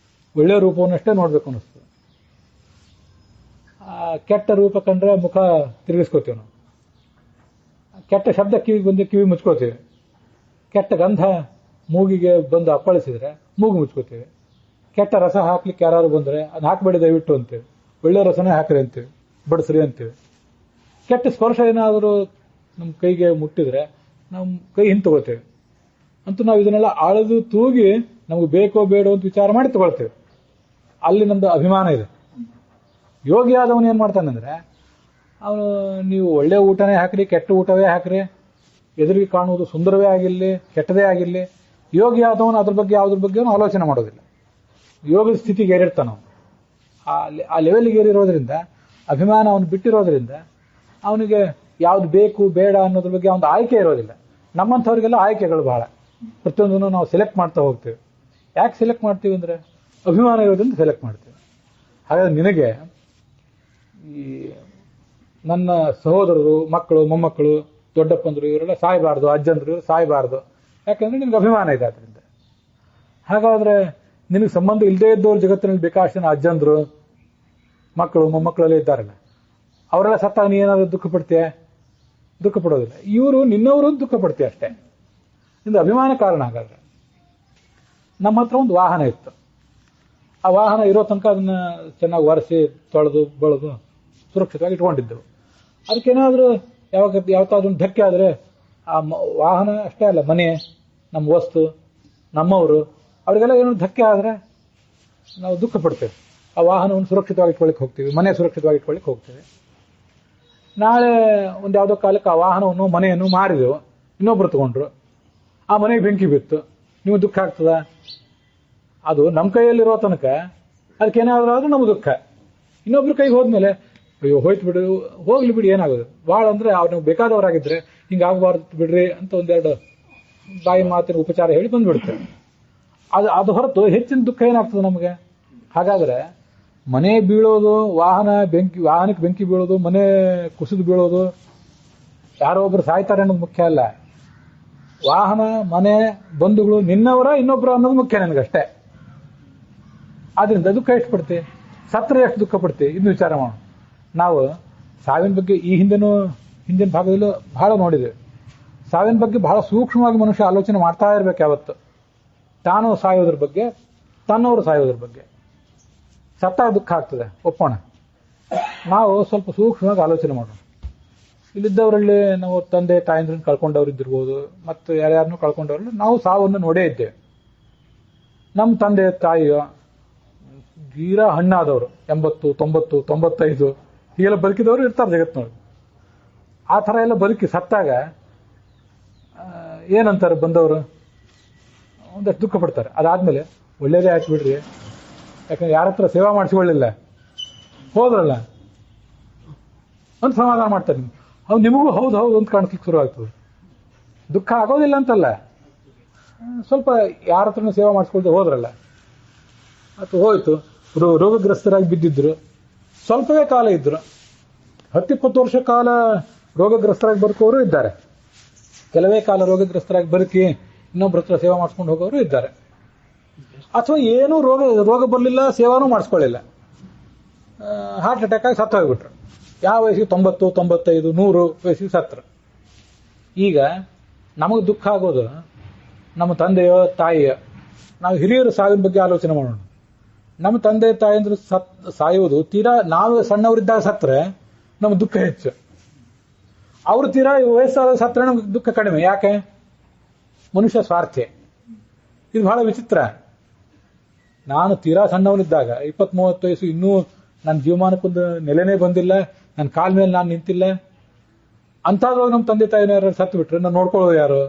ಒಳ್ಳೆಯ ರೂಪವನ್ನಷ್ಟೇ ನೋಡ್ಬೇಕು ಅನಿಸ್ತದೆ. ಕೆಟ್ಟ ರೂಪ ಕಂಡ್ರೆ ಮುಖ ತಿರುಗಿಸ್ಕೋತೀವಿ ನಾವು. ಕೆಟ್ಟ ಶಬ್ದ ಕಿವಿಗೆ ಬಂದು ಕಿವಿ ಮುಚ್ಕೋತೀವಿ. ಕೆಟ್ಟ ಗಂಧ ಮೂಗಿಗೆ ಬಂದು ಅಪ್ಪಳಿಸಿದ್ರೆ ಮೂಗು ಮುಚ್ಕೋತೀವಿ. ಕೆಟ್ಟ ರಸ ಹಾಕ್ಲಿಕ್ಕೆ ಯಾರು ಬಂದ್ರೆ ಅದು ಹಾಕಬೇಡಿ ದಯವಿಟ್ಟು ಅಂತೇವೆ. ಒಳ್ಳೆ ರಸನೇ ಹಾಕ್ರಿ ಅಂತೀವಿ, ಬಡಿಸ್ರಿ ಅಂತೀವಿ. ಕೆಟ್ಟ ಸ್ಪರ್ಶ ಏನಾದರೂ ನಮ್ಮ ಕೈಗೆ ಮುಟ್ಟಿದ್ರೆ ನಮ್ಮ ಕೈ ಹಿಂತಗೊಳ್ತೇವೆ. ಅಂತೂ ನಾವು ಇದನ್ನೆಲ್ಲ ಆಳದು ತೂಗಿ ನಮಗೆ ಬೇಕೋ ಬೇಡೋ ಅಂತ ವಿಚಾರ ಮಾಡಿ ತಗೊಳ್ತೇವೆ. ಅಲ್ಲಿ ನಮ್ದು ಅಭಿಮಾನ ಇದೆ. ಯೋಗಿ ಆದವನು ಏನ್ ಮಾಡ್ತಾನಂದ್ರೆ, ಅವನು ನೀವು ಒಳ್ಳೆ ಊಟನೇ ಹಾಕ್ರಿ, ಕೆಟ್ಟ ಊಟವೇ ಹಾಕ್ರಿ, ಎದುರಿಗೆ ಕಾಣುವುದು ಸುಂದರವೇ ಆಗಿರಲಿ, ಕೆಟ್ಟದೇ ಆಗಿರಲಿ, ಯೋಗಿ ಆದವನು ಅದ್ರ ಬಗ್ಗೆ ಯಾವುದ್ರ ಬಗ್ಗೆ ಆಲೋಚನೆ ಮಾಡೋದಿಲ್ಲ. ಯೋಗದ ಸ್ಥಿತಿಗೆ ಏರಿರ್ತಾನ ಅವನು. ಆ ಲೆವೆಲ್ಗೆ ಏರಿರೋದ್ರಿಂದ, ಅಭಿಮಾನ ಅವನು ಬಿಟ್ಟಿರೋದ್ರಿಂದ ಅವನಿಗೆ ಯಾವ್ದು ಬೇಕು ಬೇಡ ಅನ್ನೋದ್ರ ಬಗ್ಗೆ ಅವನ ಆಯ್ಕೆ ಇರೋದಿಲ್ಲ. ನಮ್ಮಂಥವ್ರಿಗೆಲ್ಲ ಆಯ್ಕೆಗಳು ಬಹಳ, ಪ್ರತಿಯೊಂದನ್ನು ನಾವು ಸೆಲೆಕ್ಟ್ ಮಾಡ್ತಾ ಹೋಗ್ತೇವೆ. ಯಾಕೆ ಸೆಲೆಕ್ಟ್ ಮಾಡ್ತೀವಿ ಅಂದ್ರೆ ಅಭಿಮಾನ ಇರೋದ್ರಿಂದ ಸೆಲೆಕ್ಟ್ ಮಾಡ್ತೇವೆ. ಹಾಗಾದ್ರೆ ನಿನಗೆ ಈ ನನ್ನ ಸಹೋದರರು, ಮಕ್ಕಳು, ಮೊಮ್ಮಕ್ಕಳು, ದೊಡ್ಡಪ್ಪಂದ್ರು ಇವರೆಲ್ಲ ಸಾಯಬಾರ್ದು, ಅಜ್ಜಂದ್ರು ಇವರು ಸಾಯಬಾರ್ದು, ಯಾಕಂದ್ರೆ ನಿನಗೆ ಅಭಿಮಾನ ಇದೆ ಅದರಿಂದ. ಹಾಗಾದ್ರೆ ನಿನಗೆ ಸಂಬಂಧ ಇಲ್ಲದೇ ಇದ್ದವ್ರು ಜಗತ್ತಿನಲ್ಲಿ ಬೇಕಾಷ್ಟು ಜನ ಅಜ್ಜಂದ್ರು, ಮಕ್ಕಳು, ಮೊಮ್ಮಕ್ಕಳೆಲ್ಲ ಇದ್ದಾರಲ್ಲ, ಅವರೆಲ್ಲ ಸತ್ತಾಗ ನೀ ಏನಾದ್ರು ದುಃಖ ಪಡ್ತೀಯ? ದುಃಖ ಪಡೋದಿಲ್ಲ. ಇವರು ನಿನ್ನವರು ದುಃಖ ಪಡ್ತೀಯ ಅಷ್ಟೇ. ಇದು ಅಭಿಮಾನ ಕಾರಣ. ಹಾಗಾದ್ರೆ ನಮ್ಮ ಹತ್ರ ಒಂದು ವಾಹನ ಇತ್ತು. ಆ ವಾಹನ ಇರೋ ತನಕ ಅದನ್ನ ಚೆನ್ನಾಗಿ ಒರೆಸಿ ತೊಳೆದು ಬಳದು ಸುರಕ್ಷಿತವಾಗಿ ಇಟ್ಕೊಂಡಿದ್ದೆವು. ಅದಕ್ಕೇನಾದ್ರೂ ಯಾವತ್ತಾದ್ರೂ ಧಕ್ಕೆ ಆದ್ರೆ ಆ ವಾಹನ ಅಷ್ಟೇ ಅಲ್ಲ, ಮನೆ, ನಮ್ಮ ವಸ್ತು, ನಮ್ಮವರು, ಅವರಿಗೆಲ್ಲ ಏನಾದ್ರು ಧಕ್ಕೆ ಆದ್ರೆ ನಾವು ದುಃಖ ಪಡ್ತೇವೆ. ಆ ವಾಹನವನ್ನು ಸುರಕ್ಷಿತವಾಗಿ ಇಟ್ಕೊಳ್ಳಿಕ್ಕೆ ಹೋಗ್ತೀವಿ, ಮನೆ ಸುರಕ್ಷಿತವಾಗಿ ಇಟ್ಕೊಳ್ಳಿಕ್ಕೆ ಹೋಗ್ತೇವೆ. ನಾಳೆ ಒಂದು ಯಾವುದೋ ಕಾಲಕ್ಕೆ ಆ ವಾಹನವನ್ನು, ಮನೆಯನ್ನು ಮಾರಿದೆವು, ಇನ್ನೊಬ್ರು ತಗೊಂಡ್ರು, ಆ ಮನೆಗೆ ಬೆಂಕಿ ಬಿತ್ತು, ನೀವು ದುಃಖ ಆಗ್ತದ? ಅದು ನಮ್ಮ ಕೈಯಲ್ಲಿರೋ ತನಕ ಅದಕ್ಕೇನಾದ್ರೂ ಆದ್ರೂ ನಮ್ಗೆ ದುಃಖ. ಇನ್ನೊಬ್ರ ಕೈಗೆ ಹೋದ್ಮೇಲೆ ಅಯ್ಯೋ ಹೋಯ್ತು ಬಿಡು, ಹೋಗ್ಲಿ ಬಿಡಿ, ಏನಾಗೋದು, ಭಾಳ ಅಂದ್ರೆ ಅವ್ರಿಗೆ ಬೇಕಾದವರಾಗಿದ್ರೆ ಹಿಂಗಾಗಬಾರ್ದು ಬಿಡ್ರಿ ಅಂತ ಒಂದೆರಡು ಬಾಯಿ ಮಾತಿನ ಉಪಚಾರ ಹೇಳಿ ಬಂದ್ಬಿಡ್ತೇವೆ. ಅದು ಹೊರತು ಹೆಚ್ಚಿನ ದುಃಖ ಏನಾಗ್ತದೆ ನಮಗೆ? ಹಾಗಾದ್ರೆ ಮನೆ ಬೀಳೋದು, ವಾಹನಕ್ಕೆ ಬೆಂಕಿ ಬೀಳೋದು, ಮನೆ ಕುಸಿದು ಬೀಳೋದು, ಯಾರೋ ಒಬ್ರು ಸಾಯ್ತಾರೆ ಅನ್ನೋದು ಮುಖ್ಯ ಅಲ್ಲ. ವಾಹನ, ಮನೆ, ಬಂಧುಗಳು ನಿನ್ನವರ ಇನ್ನೊಬ್ರು ಅನ್ನೋದು ಮುಖ್ಯ ನನಗಷ್ಟೇ. ಆದ್ರಿಂದ ದುಃಖ ಎಷ್ಟು ಪಡ್ತೀವಿ, ಸತ್ರ ಎಷ್ಟು ದುಃಖ ಪಡ್ತೀವಿ, ಇದನ್ನು ವಿಚಾರ ಮಾಡೋಣ. ನಾವು ಸಾವಿನ ಬಗ್ಗೆ ಈ ಹಿಂದಿನ ಭಾಗದಲ್ಲೂ ಬಹಳ ನೋಡಿದ್ದೇವೆ. ಸಾವಿನ ಬಗ್ಗೆ ಬಹಳ ಸೂಕ್ಷ್ಮವಾಗಿ ಮನುಷ್ಯ ಆಲೋಚನೆ ಮಾಡ್ತಾ ಇರ್ಬೇಕು ಯಾವತ್ತು. ತಾನು ಸಾಯೋದ್ರ ಬಗ್ಗೆ, ತನ್ನವರು ಸಾಯೋದ್ರ ಬಗ್ಗೆ. ಸತ್ತಾಗ ದುಃಖ ಆಗ್ತದೆ, ಒಪ್ಪೋಣ. ನಾವು ಸ್ವಲ್ಪ ಸೂಕ್ಷ್ಮವಾಗಿ ಆಲೋಚನೆ ಮಾಡೋಣ. ಇಲ್ಲಿದ್ದವರಲ್ಲಿ ನಾವು ತಂದೆ ತಾಯಂದ್ರನ್ನ ಕಳ್ಕೊಂಡವ್ರು ಇದ್ದಿರ್ಬೋದು, ಮತ್ತು ಯಾರ್ಯಾರನ್ನೂ ಕಳ್ಕೊಂಡವ್ರಲ್ಲಿ ನಾವು ಸಾವನ್ನು ನೋಡೇ ಇದ್ದೇವೆ. ನಮ್ಮ ತಂದೆ ತಾಯಿಯೋ ತೀರಾ ಹಣ್ಣಾದವರು 80, 90, 95 ಹೀಗೆಲ್ಲ ಬದುಕಿದವರು ಇರ್ತಾರೆ ಜಗತ್ತಿನೊಳಗೆ. ಆ ಥರ ಎಲ್ಲ ಬದುಕಿ ಸತ್ತಾಗ ಏನಂತಾರೆ ಬಂದವರು? ಒಂದಷ್ಟು ದುಃಖ ಪಡ್ತಾರೆ. ಅದಾದ್ಮೇಲೆ ಒಳ್ಳೇದೇ ಆಯ್ತು ಬಿಡ್ರಿ, ಯಾಕಂದ್ರೆ ಯಾರ ಹತ್ರ ಸೇವಾ ಮಾಡಿಸಿಕೊಳ್ಳಿಲ್ಲ, ಹೋದ್ರಲ್ಲ ಅಂತ ಸಮಾಧಾನ ಮಾಡ್ತಾರೆ. ಅವ್ನು ನಿಮಗೂ ಹೌದು ಅಂತ ಕಾಣಿಸ್ಲಿಕ್ಕೆ ಶುರು ಆಗ್ತದೆ. ದುಃಖ ಆಗೋದಿಲ್ಲ ಅಂತಲ್ಲ, ಸ್ವಲ್ಪ ಯಾರ ಹತ್ರನೂ ಸೇವಾ ಮಾಡಿಸ್ಕೊಳ್ದೆ ಹೋದ್ರಲ್ಲ, ಅಥವಾ ಹೋಯ್ತು, ರೋಗಗ್ರಸ್ತರಾಗಿ ಬಿದ್ದಿದ್ರು, ಸ್ವಲ್ಪವೇ ಕಾಲ ಇದ್ರು, 10-20 ವರ್ಷ ಕಾಲ ರೋಗಗ್ರಸ್ತರಾಗಿ ಬದುಕೋರು ಇದ್ದಾರೆ, ಕೆಲವೇ ಕಾಲ ರೋಗಗ್ರಸ್ತರಾಗಿ ಬದುಕಿ ಇನ್ನೊಬ್ಬರ ಹತ್ರ ಸೇವಾ ಮಾಡಿಸ್ಕೊಂಡು ಹೋಗೋರು ಇದ್ದಾರೆ. ಅಥವಾ ಏನೂ ರೋಗ ಬರಲಿಲ್ಲ, ಸೇವಾನೂ ಮಾಡಿಸ್ಕೊಳ್ಳಿಲ್ಲ, ಹಾರ್ಟ್ ಅಟ್ಯಾಕ್ ಆಗಿ ಸತ್ತು ಹೋಗ್ಬಿಟ್ರು. ಯಾವ ವಯಸ್ಸಿಗೆ 90, 95, 100 ವಯಸ್ಸಿಗೆ ಸತ್ರ. ಈಗ ನಮಗೆ ದುಃಖ ಆಗೋದು ನಮ್ಮ ತಂದೆಯೋ ತಾಯಿಯೋ. ನಾವು ಹಿರಿಯರು ಸಾವಿನ ಬಗ್ಗೆ ಆಲೋಚನೆ ಮಾಡೋಣ. ನಮ್ಮ ತಂದೆ ತಾಯಂದ್ರು ಸಾಯುವುದು ತೀರಾ ನಾವು ಸಣ್ಣವರಿದ್ದಾಗ ಸತ್ರೆ ನಮ್ಗೆ ದುಃಖ ಹೆಚ್ಚು. ಅವರು ತೀರಾ ವಯಸ್ಸಾದ ಸತ್ರೆ ನಮ್ಗೆ ದುಃಖ ಕಡಿಮೆ. ಯಾಕೆ? ಮನುಷ್ಯ ಸ್ವಾರ್ಥಿ. ಇದು ಬಹಳ ವಿಚಿತ್ರ. ನಾನು ತೀರಾ ಸಣ್ಣವನಿದ್ದಾಗ 20-30 ವಯಸ್ಸು, ಇನ್ನೂ ನನ್ನ ಜೀವಮಾನಕ್ಕೊಂದು ನೆಲೆನೇ ಬಂದಿಲ್ಲ, ನನ್ನ ಕಾಲ ಮೇಲೆ ನಾನು ನಿಂತಿಲ್ಲ, ಅಂತಾದ್ರೂ ನಮ್ಮ ತಂದೆ ತಾಯಿನ ಯಾರು ಸತ್ತು ಬಿಟ್ರೆ ನಾನು ನೋಡ್ಕೊಳ್ಳೋದು ಯಾರು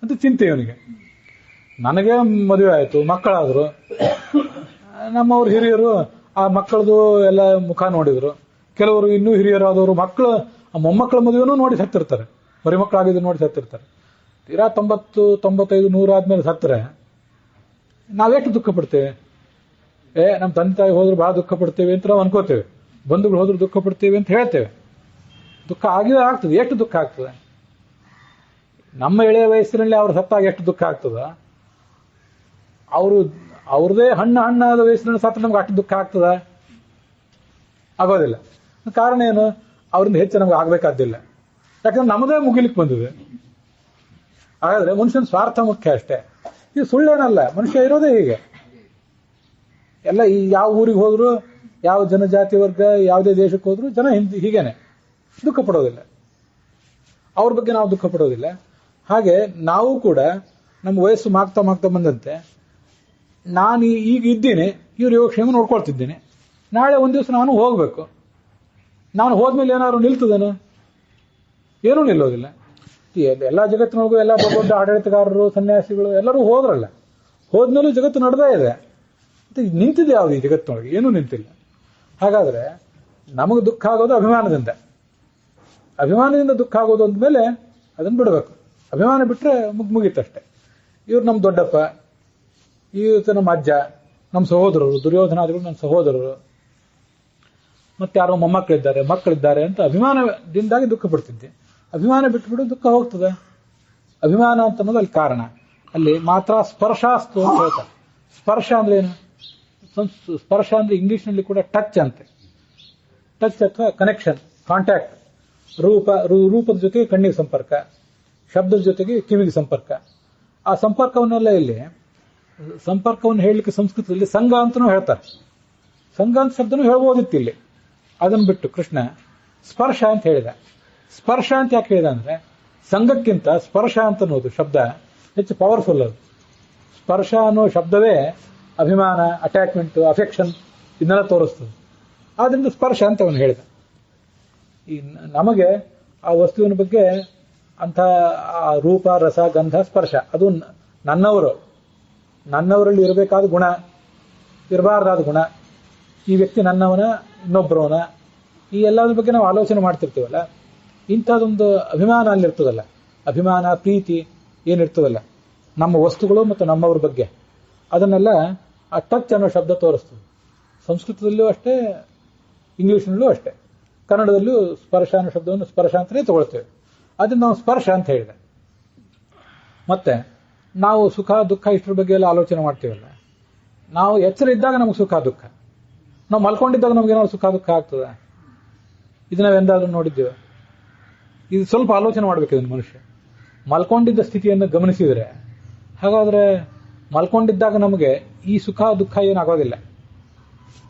ಅಂತ ಚಿಂತೆ ಇವನಿಗೆ. ನನಗೆ ಮದುವೆ ಆಯ್ತು, ಮಕ್ಕಳಾದ್ರು, ನಮ್ಮವ್ರು ಹಿರಿಯರು ಆ ಮಕ್ಕಳದು ಎಲ್ಲ ಮುಖ ನೋಡಿದ್ರು. ಕೆಲವರು ಇನ್ನೂ ಹಿರಿಯರಾದವರು ಮಕ್ಕಳು ಮೊಮ್ಮಕ್ಕಳ ಮದುವೆನೂ ನೋಡಿ ಸತ್ತಿರ್ತಾರೆ, ಬರೀ ಮಕ್ಕಳಾಗಿದ್ದು ನೋಡಿ ಸತ್ತಿರ್ತಾರೆ. ತೀರಾ 90, 95, 100 ಆದ್ಮೇಲೆ ಸತ್ತರೆ ನಾವೆಷ್ಟು ದುಃಖ ಪಡ್ತೇವೆ? ನಮ್ಮ ತಂದೆ ತಾಯಿ ಹೋದ್ರು ಬಹಳ ದುಃಖ ಪಡ್ತೇವೆ ಅಂತ ನಾವು ಅನ್ಕೋತೇವೆ, ಬಂಧುಗಳು ಹೋದ್ರು ದುಃಖ ಪಡ್ತೇವೆ ಅಂತ ಹೇಳ್ತೇವೆ. ದುಃಖ ಆಗಿಯೇ ಆಗ್ತದೆ. ಎಷ್ಟು ದುಃಖ ಆಗ್ತದೆ? ನಮ್ಮ ಎಳೆಯ ವಯಸ್ಸಿನಲ್ಲಿ ಅವ್ರು ಸತ್ತಾಗ ಎಷ್ಟು ದುಃಖ ಆಗ್ತದ, ಅವ್ರದೇ ಹಣ್ಣಾದ ವಯಸ್ಸಿನಲ್ಲಿ ಸತ್ತ ನಮ್ಗೆ ಅಷ್ಟು ದುಃಖ ಆಗ್ತದ? ಆಗೋದಿಲ್ಲ. ಕಾರಣ ಏನು? ಅವ್ರಿಂದ ಹೆಚ್ಚು ನಮ್ಗೆ ಆಗ್ಬೇಕಾದ್ದಿಲ್ಲ, ಯಾಕಂದ್ರೆ ನಮ್ಮದೇ ಮುಗಿಲಿಕ್ಕೆ ಬಂದಿದೆ. ಹಾಗಾದ್ರೆ ಮನುಷ್ಯನ ಸ್ವಾರ್ಥ ಮುಖ್ಯ ಅಷ್ಟೇ. ಇದು ಸುಳ್ಳೇನಲ್ಲ, ಮನುಷ್ಯ ಇರೋದೇ ಹೀಗೆ. ಎಲ್ಲ ಈ ಯಾವ ಊರಿಗೆ ಹೋದ್ರು, ಯಾವ ಜನಜಾತಿ ವರ್ಗ, ಯಾವುದೇ ದೇಶಕ್ಕೆ ಹೋದ್ರು ಜನ ಹೀಗೇನೆ ದುಃಖ ಪಡೋದಿಲ್ಲ. ಅವ್ರ ಬಗ್ಗೆ ನಾವು ದುಃಖ ಪಡೋದಿಲ್ಲ. ಹಾಗೆ ನಾವು ಕೂಡ ನಮ್ಮ ವಯಸ್ಸು ಮಾಗ್ತಾ ಮಾಗ್ತಾ ಬಂದಂತೆ ನಾನು ಈಗ ಇದ್ದೀನಿ, ಇವ್ರ ಯೋಗಕ್ಷೇಮ ನೋಡ್ಕೊಳ್ತಿದ್ದೀನಿ. ನಾಳೆ ಒಂದು ದಿವಸ ನಾನು ಹೋಗ್ಬೇಕು. ನಾನು ಹೋದ್ಮೇಲೆ ಏನಾದ್ರು ನಿಲ್ತದೇನು? ಏನೂ ನಿಲ್ಲೋದಿಲ್ಲ. ಎಲ್ಲ ಜಗತ್ತಿನೊಳಗೂ ಎಲ್ಲ ದೊಡ್ಡ ಆಡಳಿತಗಾರರು, ಸನ್ಯಾಸಿಗಳು ಎಲ್ಲರೂ ಹೋದ್ರಲ್ಲ. ಹೋದ್ಮೇಲೂ ಜಗತ್ತು ನಡೆದೇ ಇದೆ. ನಿಂತಿದೆ ಯಾವುದು ಈ ಜಗತ್ತಿನೊಳಗೆ? ಏನೂ ನಿಂತಿಲ್ಲ. ಹಾಗಾದ್ರೆ ನಮಗೆ ದುಃಖ ಆಗೋದು ಅಭಿಮಾನದಿಂದ. ಅಭಿಮಾನದಿಂದ ದುಃಖ ಆಗೋದು ಅಂದಮೇಲೆ ಅದನ್ನು ಬಿಡಬೇಕು. ಅಭಿಮಾನ ಬಿಟ್ಟರೆ ಮುಗೀತಷ್ಟೆ. ಇವ್ರು ನಮ್ಮ ದೊಡ್ಡಪ್ಪ, ಇವತ್ತು ನಮ್ಮ ಅಜ್ಜ, ನಮ್ಮ ಸಹೋದರರು, ದುರ್ಯೋಧನಾದಿಗಳು ನಮ್ಮ ಸಹೋದರರು, ಮತ್ತೆ ಯಾರೋ ಮೊಮ್ಮಕ್ಕಳಿದ್ದಾರೆ, ಮಕ್ಕಳಿದ್ದಾರೆ ಅಂತ ಅಭಿಮಾನದಿಂದಾಗಿ ದುಃಖ ಪಡ್ತಿದ್ದೆ. ಅಭಿಮಾನ ಬಿಟ್ಬಿಡು, ದುಃಖ ಹೋಗ್ತದೆ. ಅಭಿಮಾನ ಅಂತ ಅನ್ನೋದು ಅಲ್ಲಿ ಕಾರಣ. ಅಲ್ಲಿ ಮಾತ್ರ ಸ್ಪರ್ಶಾಸ್ತು ಅಂತ ಹೇಳ್ತಾರೆ. ಸ್ಪರ್ಶ ಅಂದ್ರೆ ಏನು? ಸ್ಪರ್ಶ ಅಂದ್ರೆ ಇಂಗ್ಲಿಷ್ನಲ್ಲಿ ಕೂಡ ಟಚ್ ಅಂತೆ. ಟಚ್ ಅಥವಾ ಕನೆಕ್ಷನ್, ಕಾಂಟ್ಯಾಕ್ಟ್. ರೂಪದ ಜೊತೆಗೆ ಕಣ್ಣಿಗೆ ಸಂಪರ್ಕ, ಶಬ್ದದ ಜೊತೆಗೆ ಕಿವಿಗೆ ಸಂಪರ್ಕ. ಆ ಸಂಪರ್ಕವನ್ನೆಲ್ಲ ಇಲ್ಲಿ ಸಂಪರ್ಕವನ್ನು ಹೇಳಲಿಕ್ಕೆ ಸಂಸ್ಕೃತದಲ್ಲಿ ಸಂಘ ಅಂತನೂ ಹೇಳ್ತಾರೆ. ಸಂಘ ಅಂತ ಶಬ್ದನೂ ಹೇಳ್ಬೋದಿತ್ತು ಇಲ್ಲಿ. ಅದನ್ನು ಬಿಟ್ಟು ಕೃಷ್ಣ ಸ್ಪರ್ಶ ಅಂತ ಹೇಳಿದ. ಸ್ಪರ್ಶ ಅಂತ ಯಾಕೆ ಹೇಳಿದ ಅಂದ್ರೆ ಸಂಘಕ್ಕಿಂತ ಸ್ಪರ್ಶ ಅಂತ ಅನ್ನೋದು ಶಬ್ದ ಹೆಚ್ಚು ಪವರ್ಫುಲ್. ಅದು ಸ್ಪರ್ಶ ಅನ್ನೋ ಶಬ್ದವೇ ಅಭಿಮಾನ, ಅಟ್ಯಾಚ್ಮೆಂಟ್, ಅಫೆಕ್ಷನ್ ಇದನ್ನೆಲ್ಲ ತೋರಿಸ್ತದೆ. ಆದ್ರಿಂದ ಸ್ಪರ್ಶ ಅಂತ ಅವನು ಹೇಳಿದ. ಈ ನಮಗೆ ಆ ವಸ್ತುವಿನ ಬಗ್ಗೆ ಅಂಥ ರೂಪ, ರಸ, ಗಂಧ, ಸ್ಪರ್ಶ ಅದು ನನ್ನವರಲ್ಲಿ ಇರಬೇಕಾದ ಗುಣ, ಇರಬಾರ್ದಾದ ಗುಣ. ಈ ವ್ಯಕ್ತಿ ನನ್ನವನ, ಇನ್ನೊಬ್ಬರವನ, ಈ ಎಲ್ಲದ್ರ ಬಗ್ಗೆ ನಾವು ಆಲೋಚನೆ ಮಾಡ್ತಿರ್ತೀವಲ್ಲ. ಇಂಥದ್ದೊಂದು ಅಭಿಮಾನ ಅಲ್ಲಿರ್ತದಲ್ಲ, ಅಭಿಮಾನ, ಪ್ರೀತಿ ಏನಿರ್ತದಲ್ಲ ನಮ್ಮ ವಸ್ತುಗಳು ಮತ್ತು ನಮ್ಮವ್ರ ಬಗ್ಗೆ, ಅದನ್ನೆಲ್ಲ ಆ ಟಚ್ ಅನ್ನೋ ಶಬ್ದ ತೋರಿಸ್ತದೆ. ಸಂಸ್ಕೃತದಲ್ಲೂ ಅಷ್ಟೇ, ಇಂಗ್ಲಿಷ್ನಲ್ಲೂ ಅಷ್ಟೇ, ಕನ್ನಡದಲ್ಲೂ ಸ್ಪರ್ಶ ಅನ್ನೋ ಶಬ್ದವನ್ನು ಸ್ಪರ್ಶ ಅಂತಲೇ ತಗೊಳ್ತೇವೆ. ಅದನ್ನು ನಾವು ಸ್ಪರ್ಶ ಅಂತ ಹೇಳಿದೆ. ಮತ್ತೆ ನಾವು ಸುಖ ದುಃಖ ಇಷ್ಟರ ಬಗ್ಗೆ ಎಲ್ಲ ಆಲೋಚನೆ ಮಾಡ್ತೀವಲ್ಲ. ನಾವು ಎಚ್ಚರ ಇದ್ದಾಗ ನಮ್ಗೆ ಸುಖ ದುಃಖ, ನಾವು ಮಲ್ಕೊಂಡಿದ್ದಾಗ ನಮ್ಗೇನಾದ್ರು ಸುಖ ದುಃಖ ಆಗ್ತದೆ? ಇದು ನಾವೆಂದಾದ್ರೂ ನೋಡಿದ್ದೇವೆ? ಇದು ಸ್ವಲ್ಪ ಆಲೋಚನೆ ಮಾಡ್ಬೇಕು. ಇದನ್ನು ಮನುಷ್ಯ ಮಲ್ಕೊಂಡಿದ್ದ ಸ್ಥಿತಿಯನ್ನು ಗಮನಿಸಿದರೆ, ಹಾಗಾದ್ರೆ ಮಲ್ಕೊಂಡಿದ್ದಾಗ ನಮಗೆ ಈ ಸುಖ ದುಃಖ ಏನಾಗೋದಿಲ್ಲ.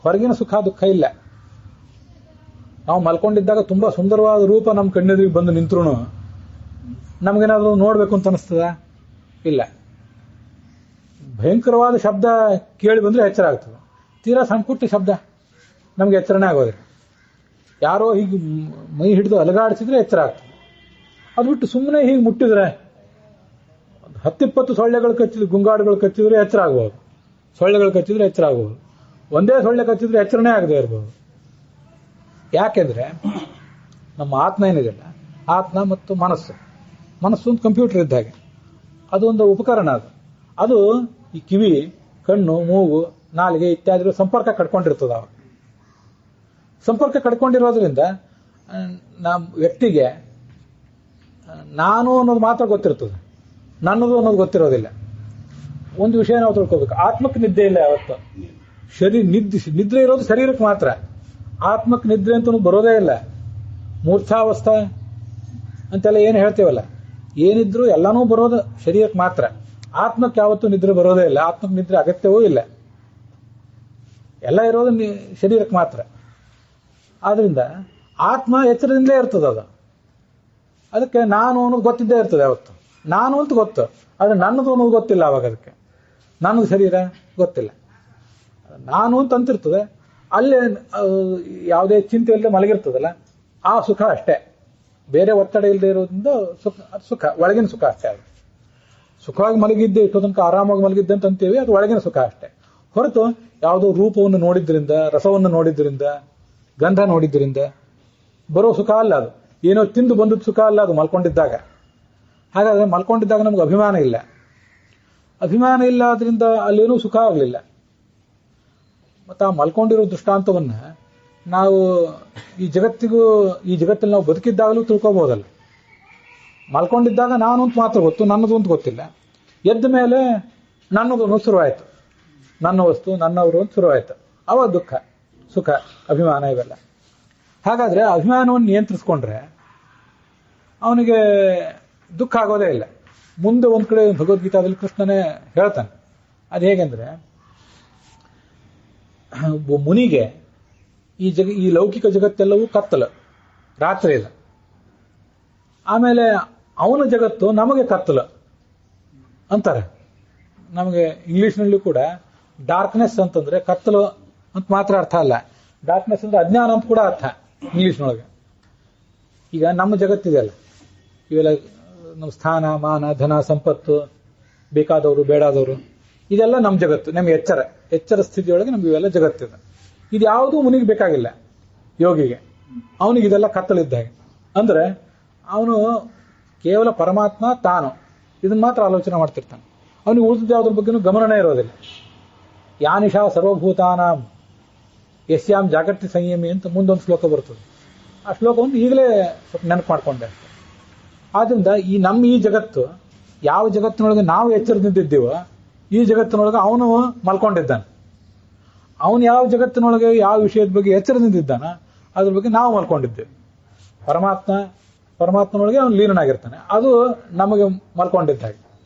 ಹೊರಗಿನ ಸುಖ ದುಃಖ ಇಲ್ಲ. ನಾವು ಮಲ್ಕೊಂಡಿದ್ದಾಗ ತುಂಬಾ ಸುಂದರವಾದ ರೂಪ ನಮ್ಮ ಕಣ್ಣೆದುರಿಗೆ ಬಂದು ನಿಂತ್ರು ನಮಗೇನಾದ್ರೂ ನೋಡ್ಬೇಕು ಅಂತ ಅನಿಸ್ತದ? ಇಲ್ಲ. ಭಯಂಕರವಾದ ಶಬ್ದ ಕೇಳಿ ಬಂದ್ರೆ ಎಚ್ಚರ ಆಗ್ತದೆ. ತೀರಾ ಸಣ್ಣ ಪುಟ್ಟ ಶಬ್ದ ನಮ್ಗೆ ಎಚ್ಚರನೇ ಆಗೋದಿಲ್ಲ. ಯಾರೋ ಹೀಗೆ ಮೈ ಹಿಡಿದು ಅಲಗಾಡಿಸಿದ್ರೆ ಎಚ್ಚರ ಆಗ್ತದೆ. ಅದು ಬಿಟ್ಟು ಸುಮ್ಮನೆ ಹೀಗೆ ಮುಟ್ಟಿದ್ರೆ 10-20 ಸೊಳ್ಳೆಗಳು ಕಚ್ಚಿದ್ರೆ, ಗುಂಗಾಡುಗಳು ಕಚ್ಚಿದ್ರೆ ಎಚ್ಚರ ಆಗ್ಬೋದು. ಸೊಳ್ಳೆಗಳು ಕಚ್ಚಿದ್ರೆ ಎಚ್ಚರ ಆಗ್ಬೋದು. ಒಂದೇ ಸೊಳ್ಳೆ ಕಚ್ಚಿದ್ರೆ ಎಚ್ಚರನೇ ಆಗದೆ ಇರ್ಬೋದು. ಯಾಕೆಂದ್ರೆ ನಮ್ಮ ಆತ್ಮ ಏನಿದೆಯಲ್ಲ, ಆತ್ಮ ಮತ್ತು ಮನಸ್ಸು ಒಂದು ಕಂಪ್ಯೂಟರ್ ಇದ್ದ ಹಾಗೆ. ಅದು ಒಂದು ಉಪಕರಣ. ಅದು ಈ ಕಿವಿ, ಕಣ್ಣು, ಮೂಗು, ನಾಲಿಗೆ ಇತ್ಯಾದಿ ಸಂಪರ್ಕ ಕಟ್ಕೊಂಡಿರ್ತದೆ. ಅವಾಗ ಸಂಪರ್ಕ ಕಟ್ಕೊಂಡಿರೋದ್ರಿಂದ ನಮ್ಮ ವ್ಯಕ್ತಿಗೆ ನಾನು ಅನ್ನೋದು ಮಾತ್ರ ಗೊತ್ತಿರ್ತದೆ, ನನ್ನದು ಅನ್ನೋದು ಗೊತ್ತಿರೋದಿಲ್ಲ. ಒಂದು ವಿಷಯ ನಾವು ತಿಳ್ಕೋಬೇಕು, ಆತ್ಮಕ್ಕೆ ನಿದ್ದೆ ಇಲ್ಲ ಯಾವತ್ತು. ನಿದ್ರೆ ಇರೋದು ಶರೀರಕ್ಕೆ ಮಾತ್ರ. ಆತ್ಮಕ್ಕೆ ನಿದ್ರೆ ಅಂತ ಬರೋದೇ ಇಲ್ಲ. ಮೂರ್ಛಾವಸ್ಥಾ ಅಂತೆಲ್ಲ ಏನು ಹೇಳ್ತೇವಲ್ಲ, ಏನಿದ್ರು ಎಲ್ಲಾನು ಬರೋದು ಶರೀರಕ್ಕೆ ಮಾತ್ರ. ಆತ್ಮಕ್ಕೆ ಯಾವತ್ತೂ ನಿದ್ರೆ ಬರೋದೇ ಇಲ್ಲ. ಆತ್ಮಕ್ಕೆ ನಿದ್ರೆ ಅಗತ್ಯವೂ ಇಲ್ಲ. ಎಲ್ಲ ಇರೋದು ಶರೀರಕ್ಕೆ ಮಾತ್ರ. ಆದ್ರಿಂದ ಆತ್ಮ ಎಚ್ಚರದಿಂದಲೇ ಇರ್ತದೆ. ಅದಕ್ಕೆ ನಾನು ಅನ್ನೋದು ಗೊತ್ತಿದ್ದೇ ಇರ್ತದೆ ಯಾವತ್ತು. ನಾನು ಅಂತ ಗೊತ್ತು, ಆದ್ರೆ ನನ್ನದು ಅನ್ನೋದು ಗೊತ್ತಿಲ್ಲ. ಅವಾಗ ಅದಕ್ಕೆ ನನ್ನದು ಶರೀರ ಗೊತ್ತಿಲ್ಲ. ನಾನು ಅಂತ ಅಂತಿರ್ತದೆ. ಅಲ್ಲೇ ಯಾವುದೇ ಚಿಂತೆ ಇಲ್ಲದೆ ಮಲಗಿರ್ತದಲ್ಲ, ಆ ಸುಖ ಅಷ್ಟೇ. ಬೇರೆ ಒತ್ತಡ ಇಲ್ಲದೆ ಇರೋದ್ರಿಂದ ಸುಖ, ಒಳಗಿನ ಸುಖ ಅಷ್ಟೇ. ಅದು ಸುಖವಾಗಿ ಮಲಗಿದ್ದೆ, ಇಷ್ಟೋ ತನಕ ಆರಾಮಾಗಿ ಮಲಗಿದ್ದೆ ಅಂತ ಅಂತೀವಿ, ಅದು ಒಳಗಿನ ಸುಖ ಅಷ್ಟೇ. ಹೊರತು ಯಾವುದೋ ರೂಪವನ್ನು ನೋಡಿದ್ರಿಂದ, ರಸವನ್ನು ನೋಡಿದ್ರಿಂದ, ಗಂಧ ನೋಡಿದ್ರಿಂದ ಬರೋ ಸುಖ ಅಲ್ಲ. ಅದು ಏನೋ ತಿಂದು ಬಂದದ್ದು ಸುಖ ಅಲ್ಲ ಅದು ಮಲ್ಕೊಂಡಿದ್ದಾಗ. ಹಾಗಾದ್ರೆ ಮಲ್ಕೊಂಡಿದ್ದಾಗ ನಮ್ಗೆ ಅಭಿಮಾನ ಇಲ್ಲ. ಅಭಿಮಾನ ಇಲ್ಲ, ಆದ್ರಿಂದ ಅಲ್ಲೇನೂ ಸುಖ ಆಗಲಿಲ್ಲ. ಮತ್ತು ಆ ಮಲ್ಕೊಂಡಿರೋ ದೃಷ್ಟಾಂತವನ್ನ ನಾವು ಈ ಜಗತ್ತಲ್ಲಿ ನಾವು ಬದುಕಿದ್ದಾಗಲೂ ತಿಳ್ಕೋಬಹುದಲ್ಲ. ಮಲ್ಕೊಂಡಿದ್ದಾಗ ನಾನು ಅಂತ ಮಾತ್ರ ಗೊತ್ತು, ನನ್ನದು ಅಂತ ಗೊತ್ತಿಲ್ಲ. ಎದ್ದ ಮೇಲೆ ನನ್ನದು ಶುರುವಾಯಿತು, ನನ್ನ ವಸ್ತು ನನ್ನವರು ಅಂತ ಶುರುವಾಯಿತು. ಅವಾಗ ದುಃಖ, ಸುಖ, ಅಭಿಮಾನ ಇವೆಲ್ಲ. ಹಾಗಾದ್ರೆ ಅಭಿಮಾನವನ್ನು ನಿಯಂತ್ರಿಸ್ಕೊಂಡ್ರೆ ಅವನಿಗೆ ದುಃಖ ಆಗೋದೇ ಇಲ್ಲ. ಮುಂದೆ ಒಂದ್ ಕಡೆ ಭಗವದ್ಗೀತಾದಲ್ಲಿ ಕೃಷ್ಣನೇ ಹೇಳ್ತಾನೆ. ಅದು ಹೇಗೆಂದ್ರೆ, ಮುನಿಗೆ ಈ ಲೌಕಿಕ ಜಗತ್ತೆಲ್ಲವೂ ಕತ್ತಲು, ರಾತ್ರಿ ಇದೆ. ಆಮೇಲೆ ಅವನ ಜಗತ್ತು ನಮಗೆ ಕತ್ತಲು. ಅಂತಾರೆ. ನಮಗೆ ಇಂಗ್ಲಿಷ್ನಲ್ಲೂ ಕೂಡ ಡಾರ್ಕ್ನೆಸ್ ಅಂತಂದ್ರೆ ಕತ್ತಲು ಅಂತ ಮಾತ್ರ ಅರ್ಥ ಅಲ್ಲ, ಡಾರ್ಕ್ನೆಸ್ ಅಂದ್ರೆ ಅಜ್ಞಾನ ಅಂತ ಕೂಡ ಅರ್ಥ ಇಂಗ್ಲಿಷ್ನೊಳಗೆ. ಈಗ ನಮ್ಮ ಜಗತ್ತಿದೆಯಲ್ಲ, ಇವೆಲ್ಲ ನಮ್ಮ ಸ್ಥಾನ ಮಾನ ಧನ ಸಂಪತ್ತು, ಬೇಕಾದವರು ಬೇಡಾದವರು, ಇದೆಲ್ಲ ನಮ್ಮ ಜಗತ್ತು, ನಮ್ಗೆ ಎಚ್ಚರ ಸ್ಥಿತಿಯೊಳಗೆ ನಮ್ಗೆ ಇವೆಲ್ಲ ಜಗತ್ತಿದೆ. ಇದು ಯಾವುದೂ ಮುನಿಗೆ ಬೇಕಾಗಿಲ್ಲ. ಯೋಗಿಗೆ ಅವನಿಗೆ ಇದೆಲ್ಲ ಕತ್ತಲಿದ್ದಾಗ, ಅಂದ್ರೆ ಅವನು ಕೇವಲ ಪರಮಾತ್ಮ ತಾನು ಇದನ್ನ ಮಾತ್ರ ಆಲೋಚನೆ ಮಾಡ್ತಿರ್ತಾನೆ. ಅವನಿಗೆ ಉಳಿದ ಯಾವುದ್ರ ಬಗ್ಗೆನೂ ಗಮನನೇ ಇರೋದಿಲ್ಲ. ಯಾನಿಶಾ ಸರ್ವಭೂತಾನಾಂ ಯಸ್ಯಾಂ ಜಾಗೃತಿ ಸಂಯಮಿ ಅಂತ ಮುಂದೊಂದು ಶ್ಲೋಕ ಬರ್ತದೆ. ಆ ಶ್ಲೋಕವನ್ನು ಈಗಲೇ ಸ್ವಲ್ಪ ನೆನಪು ಮಾಡ್ಕೊಂಡೆ. ಆದ್ರಿಂದ ಈ ಜಗತ್ತು, ಯಾವ ಜಗತ್ತಿನೊಳಗೆ ನಾವು ಎಚ್ಚರದಿಂದಿದ್ದೀವೋ ಈ ಜಗತ್ತಿನೊಳಗೆ ಅವನು ಮಲ್ಕೊಂಡಿದ್ದಾನೆ. ಅವನು ಯಾವ ಜಗತ್ತಿನೊಳಗೆ ಯಾವ ವಿಷಯದ ಬಗ್ಗೆ ಎಚ್ಚರದಿಂದಿದ್ದಾನ ಅದ್ರ ಬಗ್ಗೆ ನಾವು ಮಲ್ಕೊಂಡಿದ್ದೇವೆ. ಪರಮಾತ್ಮನೊಳಗೆ ಅವನು ಲೀನನಾಗಿರ್ತಾನೆ. ಅದು ನಮಗೆ ಮಲ್ಕೊಂಡಿದ್ದ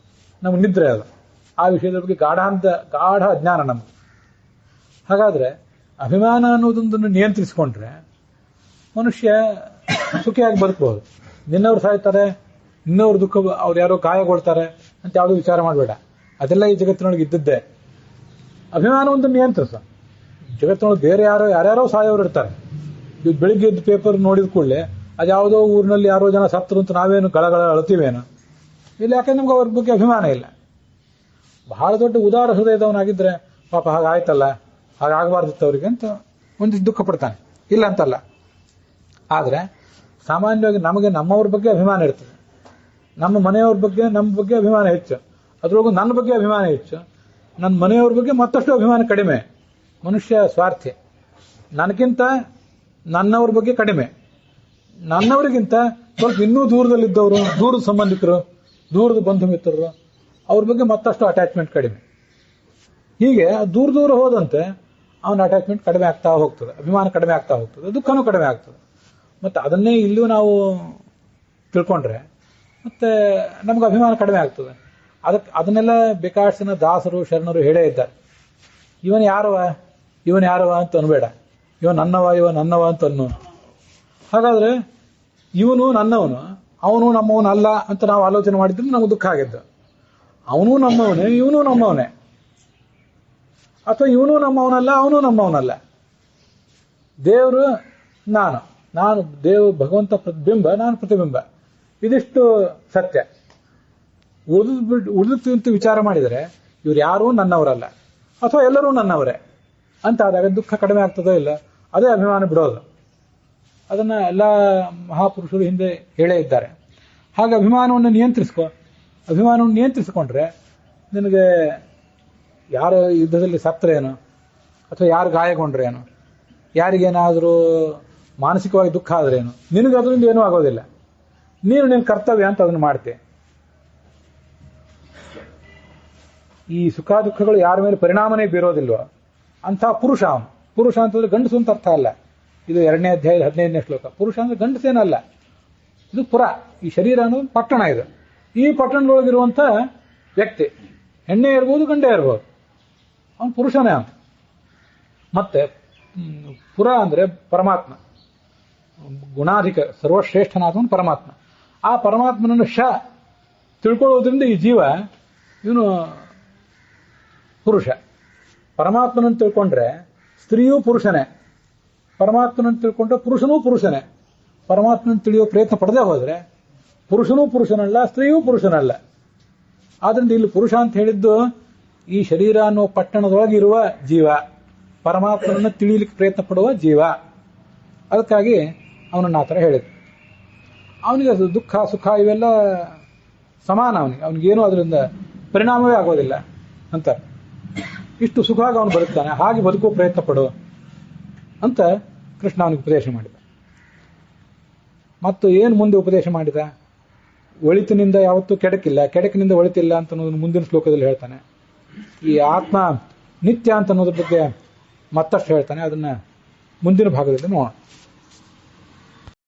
ನಮಗೆ ನಿದ್ರೆ, ಅದು ಆ ವಿಷಯದ ಬಗ್ಗೆ ಗಾಢ ಅಜ್ಞಾನ ನಮಗೆ. ಹಾಗಾದ್ರೆ ಅಭಿಮಾನ ಅನ್ನೋದೊಂದನ್ನು ನಿಯಂತ್ರಿಸಿಕೊಂಡ್ರೆ ಮನುಷ್ಯ ಸುಖಿಯಾಗಿ ಬದುಕಬಹುದು. ನಿನ್ನವ್ರು ಸಾಯ್ತಾರೆ, ಇನ್ನವ್ರ ದುಃಖ, ಅವ್ರು ಯಾರೋ ಗಾಯಗೊಳ್ತಾರೆ ಅಂತ ಯಾವುದೂ ವಿಚಾರ ಮಾಡಬೇಡ. ಅದೆಲ್ಲ ಈ ಜಗತ್ತಿನೊಳಗೆ ಇದ್ದದ್ದೇ. ಅಭಿಮಾನವನ್ನು ನಿಯಂತ್ರಿಸ. ಜಗತ್ತಿನೊಳಗೆ ಬೇರೆ ಯಾರ್ಯಾರೋ ಸಾಯೋರು ಇರ್ತಾರೆ. ಇವ್ ಬೆಳಿಗ್ಗೆ ಎದ್ದು ಪೇಪರ್ ನೋಡಿದ ಕೂಡಲೇ ಅದ್ಯಾವುದೋ ಊರಿನಲ್ಲಿ ಯಾರೋ ಜನ ಸತ್ತರು ಅಂತ ನಾವೇನು ಗಳಗಳ ಅಳ್ತೀವೇನು ಇಲ್ಲ, ಯಾಕಂದ್ರೆ ನಮ್ಗೆ ಅವ್ರ ಬಗ್ಗೆ ಅಭಿಮಾನ ಇಲ್ಲ. ಬಹಳ ದೊಡ್ಡ ಉದಾರ ಹೃದಯದವನಾಗಿದ್ರೆ ಪಾಪ ಹಾಗಾಯ್ತಲ್ಲ, ಹಾಗಾಗಬಾರ್ದಿತ್ತು ಅವ್ರಿಗೆ ಅಂತ ಒಂದಿಷ್ಟು ದುಃಖ ಪಡ್ತಾನೆ, ಇಲ್ಲ ಅಂತಲ್ಲ. ಆದ್ರೆ ಸಾಮಾನ್ಯವಾಗಿ ನಮಗೆ ನಮ್ಮವ್ರ ಬಗ್ಗೆ ಅಭಿಮಾನ ಇರ್ತದೆ, ನಮ್ಮ ಮನೆಯವ್ರ ಬಗ್ಗೆ ನಮ್ಮ ಬಗ್ಗೆ ಅಭಿಮಾನ ಹೆಚ್ಚು, ಅದ್ರೊಳಗೂ ನನ್ನ ಬಗ್ಗೆ ಅಭಿಮಾನ ಹೆಚ್ಚು, ನನ್ನ ಮನೆಯವ್ರ ಬಗ್ಗೆ ಮತ್ತಷ್ಟು ಅಭಿಮಾನ ಕಡಿಮೆ. ಮನುಷ್ಯ ಸ್ವಾರ್ಥಿ. ನನಗಿಂತ ನನ್ನವ್ರ ಬಗ್ಗೆ ಕಡಿಮೆ, ನನ್ನವರಿಗಿಂತ ಸ್ವಲ್ಪ ಇನ್ನೂ ದೂರದಲ್ಲಿದ್ದವರು, ದೂರದ ಸಂಬಂಧಿಕರು, ದೂರದ ಬಂಧು ಮಿತ್ರರು, ಅವ್ರ ಬಗ್ಗೆ ಮತ್ತಷ್ಟು ಅಟ್ಯಾಚ್ಮೆಂಟ್ ಕಡಿಮೆ. ಹೀಗೆ ದೂರ ಹೋದಂತೆ ಅವನ ಅಟ್ಯಾಚ್ಮೆಂಟ್ ಕಡಿಮೆ ಆಗ್ತಾ ಹೋಗ್ತದೆ, ಅಭಿಮಾನ ಕಡಿಮೆ ಆಗ್ತಾ ಹೋಗ್ತದೆ, ದುಃಖನೂ ಕಡಿಮೆ ಆಗ್ತದೆ. ಮತ್ತೆ ಅದನ್ನೇ ಇಲ್ಲೂ ನಾವು ತಿಳ್ಕೊಂಡ್ರೆ ಮತ್ತೆ ನಮ್ಗೆ ಅಭಿಮಾನ ಕಡಿಮೆ ಆಗ್ತದೆ. ಅದನ್ನೆಲ್ಲ ಬೇಕಾಡ್ಸಿನ ದಾಸರು ಶರಣರು ಹೇಳೇ ಇದ್ದಾರೆ. ಇವನ್ ಯಾರವ ಅಂತ ಅನ್ಬೇಡ, ಇವನ್ ನನ್ನವ ಅಂತ ಅನ್ನು. ಹಾಗಾದ್ರೆ ಇವನು ನನ್ನವನು, ಅವನು ನಮ್ಮವನು ಅಲ್ಲ ಅಂತ ನಾವು ಆಲೋಚನೆ ಮಾಡಿದ್ರೆ ನಮ್ಗೆ ದುಃಖ ಆಗಿದ್ದು. ಅವನು ನಮ್ಮವನೇ, ಇವನು ನಮ್ಮವನೇ, ಅಥವಾ ಇವನು ನಮ್ಮವನಲ್ಲ ಅವನು ನಮ್ಮವನಲ್ಲ. ದೇವರು ನಾನು ಭಗವಂತ ಪ್ರತಿಬಿಂಬ, ನಾನು ಪ್ರತಿಬಿಂಬ, ಇದಿಷ್ಟು ಸತ್ಯ. ಉಳಿದಂತ ವಿಚಾರ ಮಾಡಿದರೆ ಇವ್ರು ಯಾರೂ ನನ್ನವರಲ್ಲ ಅಥವಾ ಎಲ್ಲರೂ ನನ್ನವರೇ ಅಂತ ಆದಾಗ ದುಃಖ ಕಡಿಮೆ ಆಗ್ತದೋ ಇಲ್ಲ. ಅದೇ ಅಭಿಮಾನ ಬಿಡೋದು. ಅದನ್ನ ಎಲ್ಲ ಮಹಾಪುರುಷರು ಹಿಂದೆ ಹೇಳೇ ಇದ್ದಾರೆ. ಹಾಗೆ ಅಭಿಮಾನವನ್ನು ನಿಯಂತ್ರಿಸಿಕೊಂಡ್ರೆ ನಿನಗೆ ಯಾರು ಯುದ್ಧದಲ್ಲಿ ಸತ್ತರೇನು ಅಥವಾ ಯಾರು ಗಾಯಗೊಂಡ್ರೇನು, ಯಾರಿಗೇನಾದರೂ ಮಾನಸಿಕವಾಗಿ ದುಃಖ ಆದ್ರೇನು, ನಿನಗೆ ಅದರಿಂದ ಏನೂ ಆಗೋದಿಲ್ಲ. ನೀನು ನಿನ್ನ ಕರ್ತವ್ಯ ಅಂತ ಅದನ್ನು ಮಾಡ್ತೀಯ. ಈ ಸುಖ ದುಃಖಗಳು ಯಾರ ಮೇಲೆ ಪರಿಣಾಮನೇ ಬೀರೋದಿಲ್ವ ಅಂಥ ಪುರುಷ ಅವನು. ಪುರುಷ ಅಂತಂದ್ರೆ ಗಂಡಸು ಅಂತ ಅರ್ಥ ಅಲ್ಲ. ಇದು 2ನೇ ಅಧ್ಯಾಯದ 15ನೇ ಶ್ಲೋಕ. ಪುರುಷ ಅಂದ್ರೆ ಗಂಡಸೇನಲ್ಲ, ಇದು ಪುರ. ಈ ಶರೀರ ಅನ್ನೋದು ಪಟ್ಟಣ. ಇದು ಈ ಪಟ್ಟಣದೊಳಗಿರುವಂಥ ವ್ಯಕ್ತಿ ಹೆಣ್ಣೆ ಇರ್ಬೋದು ಗಂಡೇ ಇರ್ಬೋದು, ಅವನು ಪುರುಷನೇ ಅವನು. ಮತ್ತೆ ಪುರ ಅಂದ್ರೆ ಪರಮಾತ್ಮ, ಗುಣಾಧಿಕ ಸರ್ವಶ್ರೇಷ್ಠನಾದವನು ಪರಮಾತ್ಮ. ಆ ಪರಮಾತ್ಮನನ್ನು ತಿಳ್ಕೊಳ್ಳೋದ್ರಿಂದ ಈ ಜೀವ ಇವನು ಪುರುಷ. ಪರಮಾತ್ಮನನ್ನು ತಿಳ್ಕೊಂಡ್ರೆ ಸ್ತ್ರೀಯೂ ಪುರುಷನೇ, ಪರಮಾತ್ಮನನ್ನು ತಿಳ್ಕೊಂಡ್ರೆ ಪುರುಷನೂ ಪುರುಷನೇ. ಪರಮಾತ್ಮನ ತಿಳಿಯೋ ಪ್ರಯತ್ನ ಪಡದೆ ಹೋದ್ರೆ ಪುರುಷನೂ ಪುರುಷನಲ್ಲ, ಸ್ತ್ರೀಯೂ ಪುರುಷನಲ್ಲ. ಆದ್ರಿಂದ ಇಲ್ಲಿ ಪುರುಷ ಅಂತ ಹೇಳಿದ್ದು ಈ ಶರೀರ ಅನ್ನೋ ಪಟ್ಟಣದೊಳಗಿರುವ ಜೀವ, ಪರಮಾತ್ಮನನ್ನು ತಿಳಿಯಲಿಕ್ಕೆ ಪ್ರಯತ್ನ ಪಡುವ ಜೀವ. ಅದಕ್ಕಾಗಿ ಅವನನ್ನು ಆ ಥರ ಹೇಳಿದ್ರು. ಅವನಿಗೆ ಅದು ದುಃಖ ಸುಖ ಇವೆಲ್ಲ ಸಮಾನ. ಅವನಿಗೇನು ಅದರಿಂದ ಪರಿಣಾಮವೇ ಆಗೋದಿಲ್ಲ ಅಂತ. ಇಷ್ಟು ಸುಖವಾಗಿ ಅವನು ಬದುಕ್ತಾನೆ, ಹಾಗೆ ಬದುಕುವ ಪ್ರಯತ್ನ ಪಡು ಅಂತ ಕೃಷ್ಣ ಅವನಿಗೆ ಉಪದೇಶ ಮಾಡಿದ. ಮತ್ತು ಏನು ಮುಂದೆ ಉಪದೇಶ ಮಾಡಿದ? ಒಳಿತಿನಿಂದ ಯಾವತ್ತೂ ಕೆಡಕಿಲ್ಲ, ಕೆಡಕಿನಿಂದ ಒಳಿತಿಲ್ಲ ಅಂತ ಅನ್ನೋದನ್ನು ಮುಂದಿನ ಶ್ಲೋಕದಲ್ಲಿ ಹೇಳ್ತಾನೆ. ಈ ಆತ್ಮ ನಿತ್ಯ ಅಂತ ಅನ್ನೋದ್ರ ಬಗ್ಗೆ ಮತ್ತಷ್ಟು ಹೇಳ್ತಾನೆ. ಅದನ್ನ ಮುಂದಿನ ಭಾಗದಲ್ಲಿ ನೋಡೋಣ.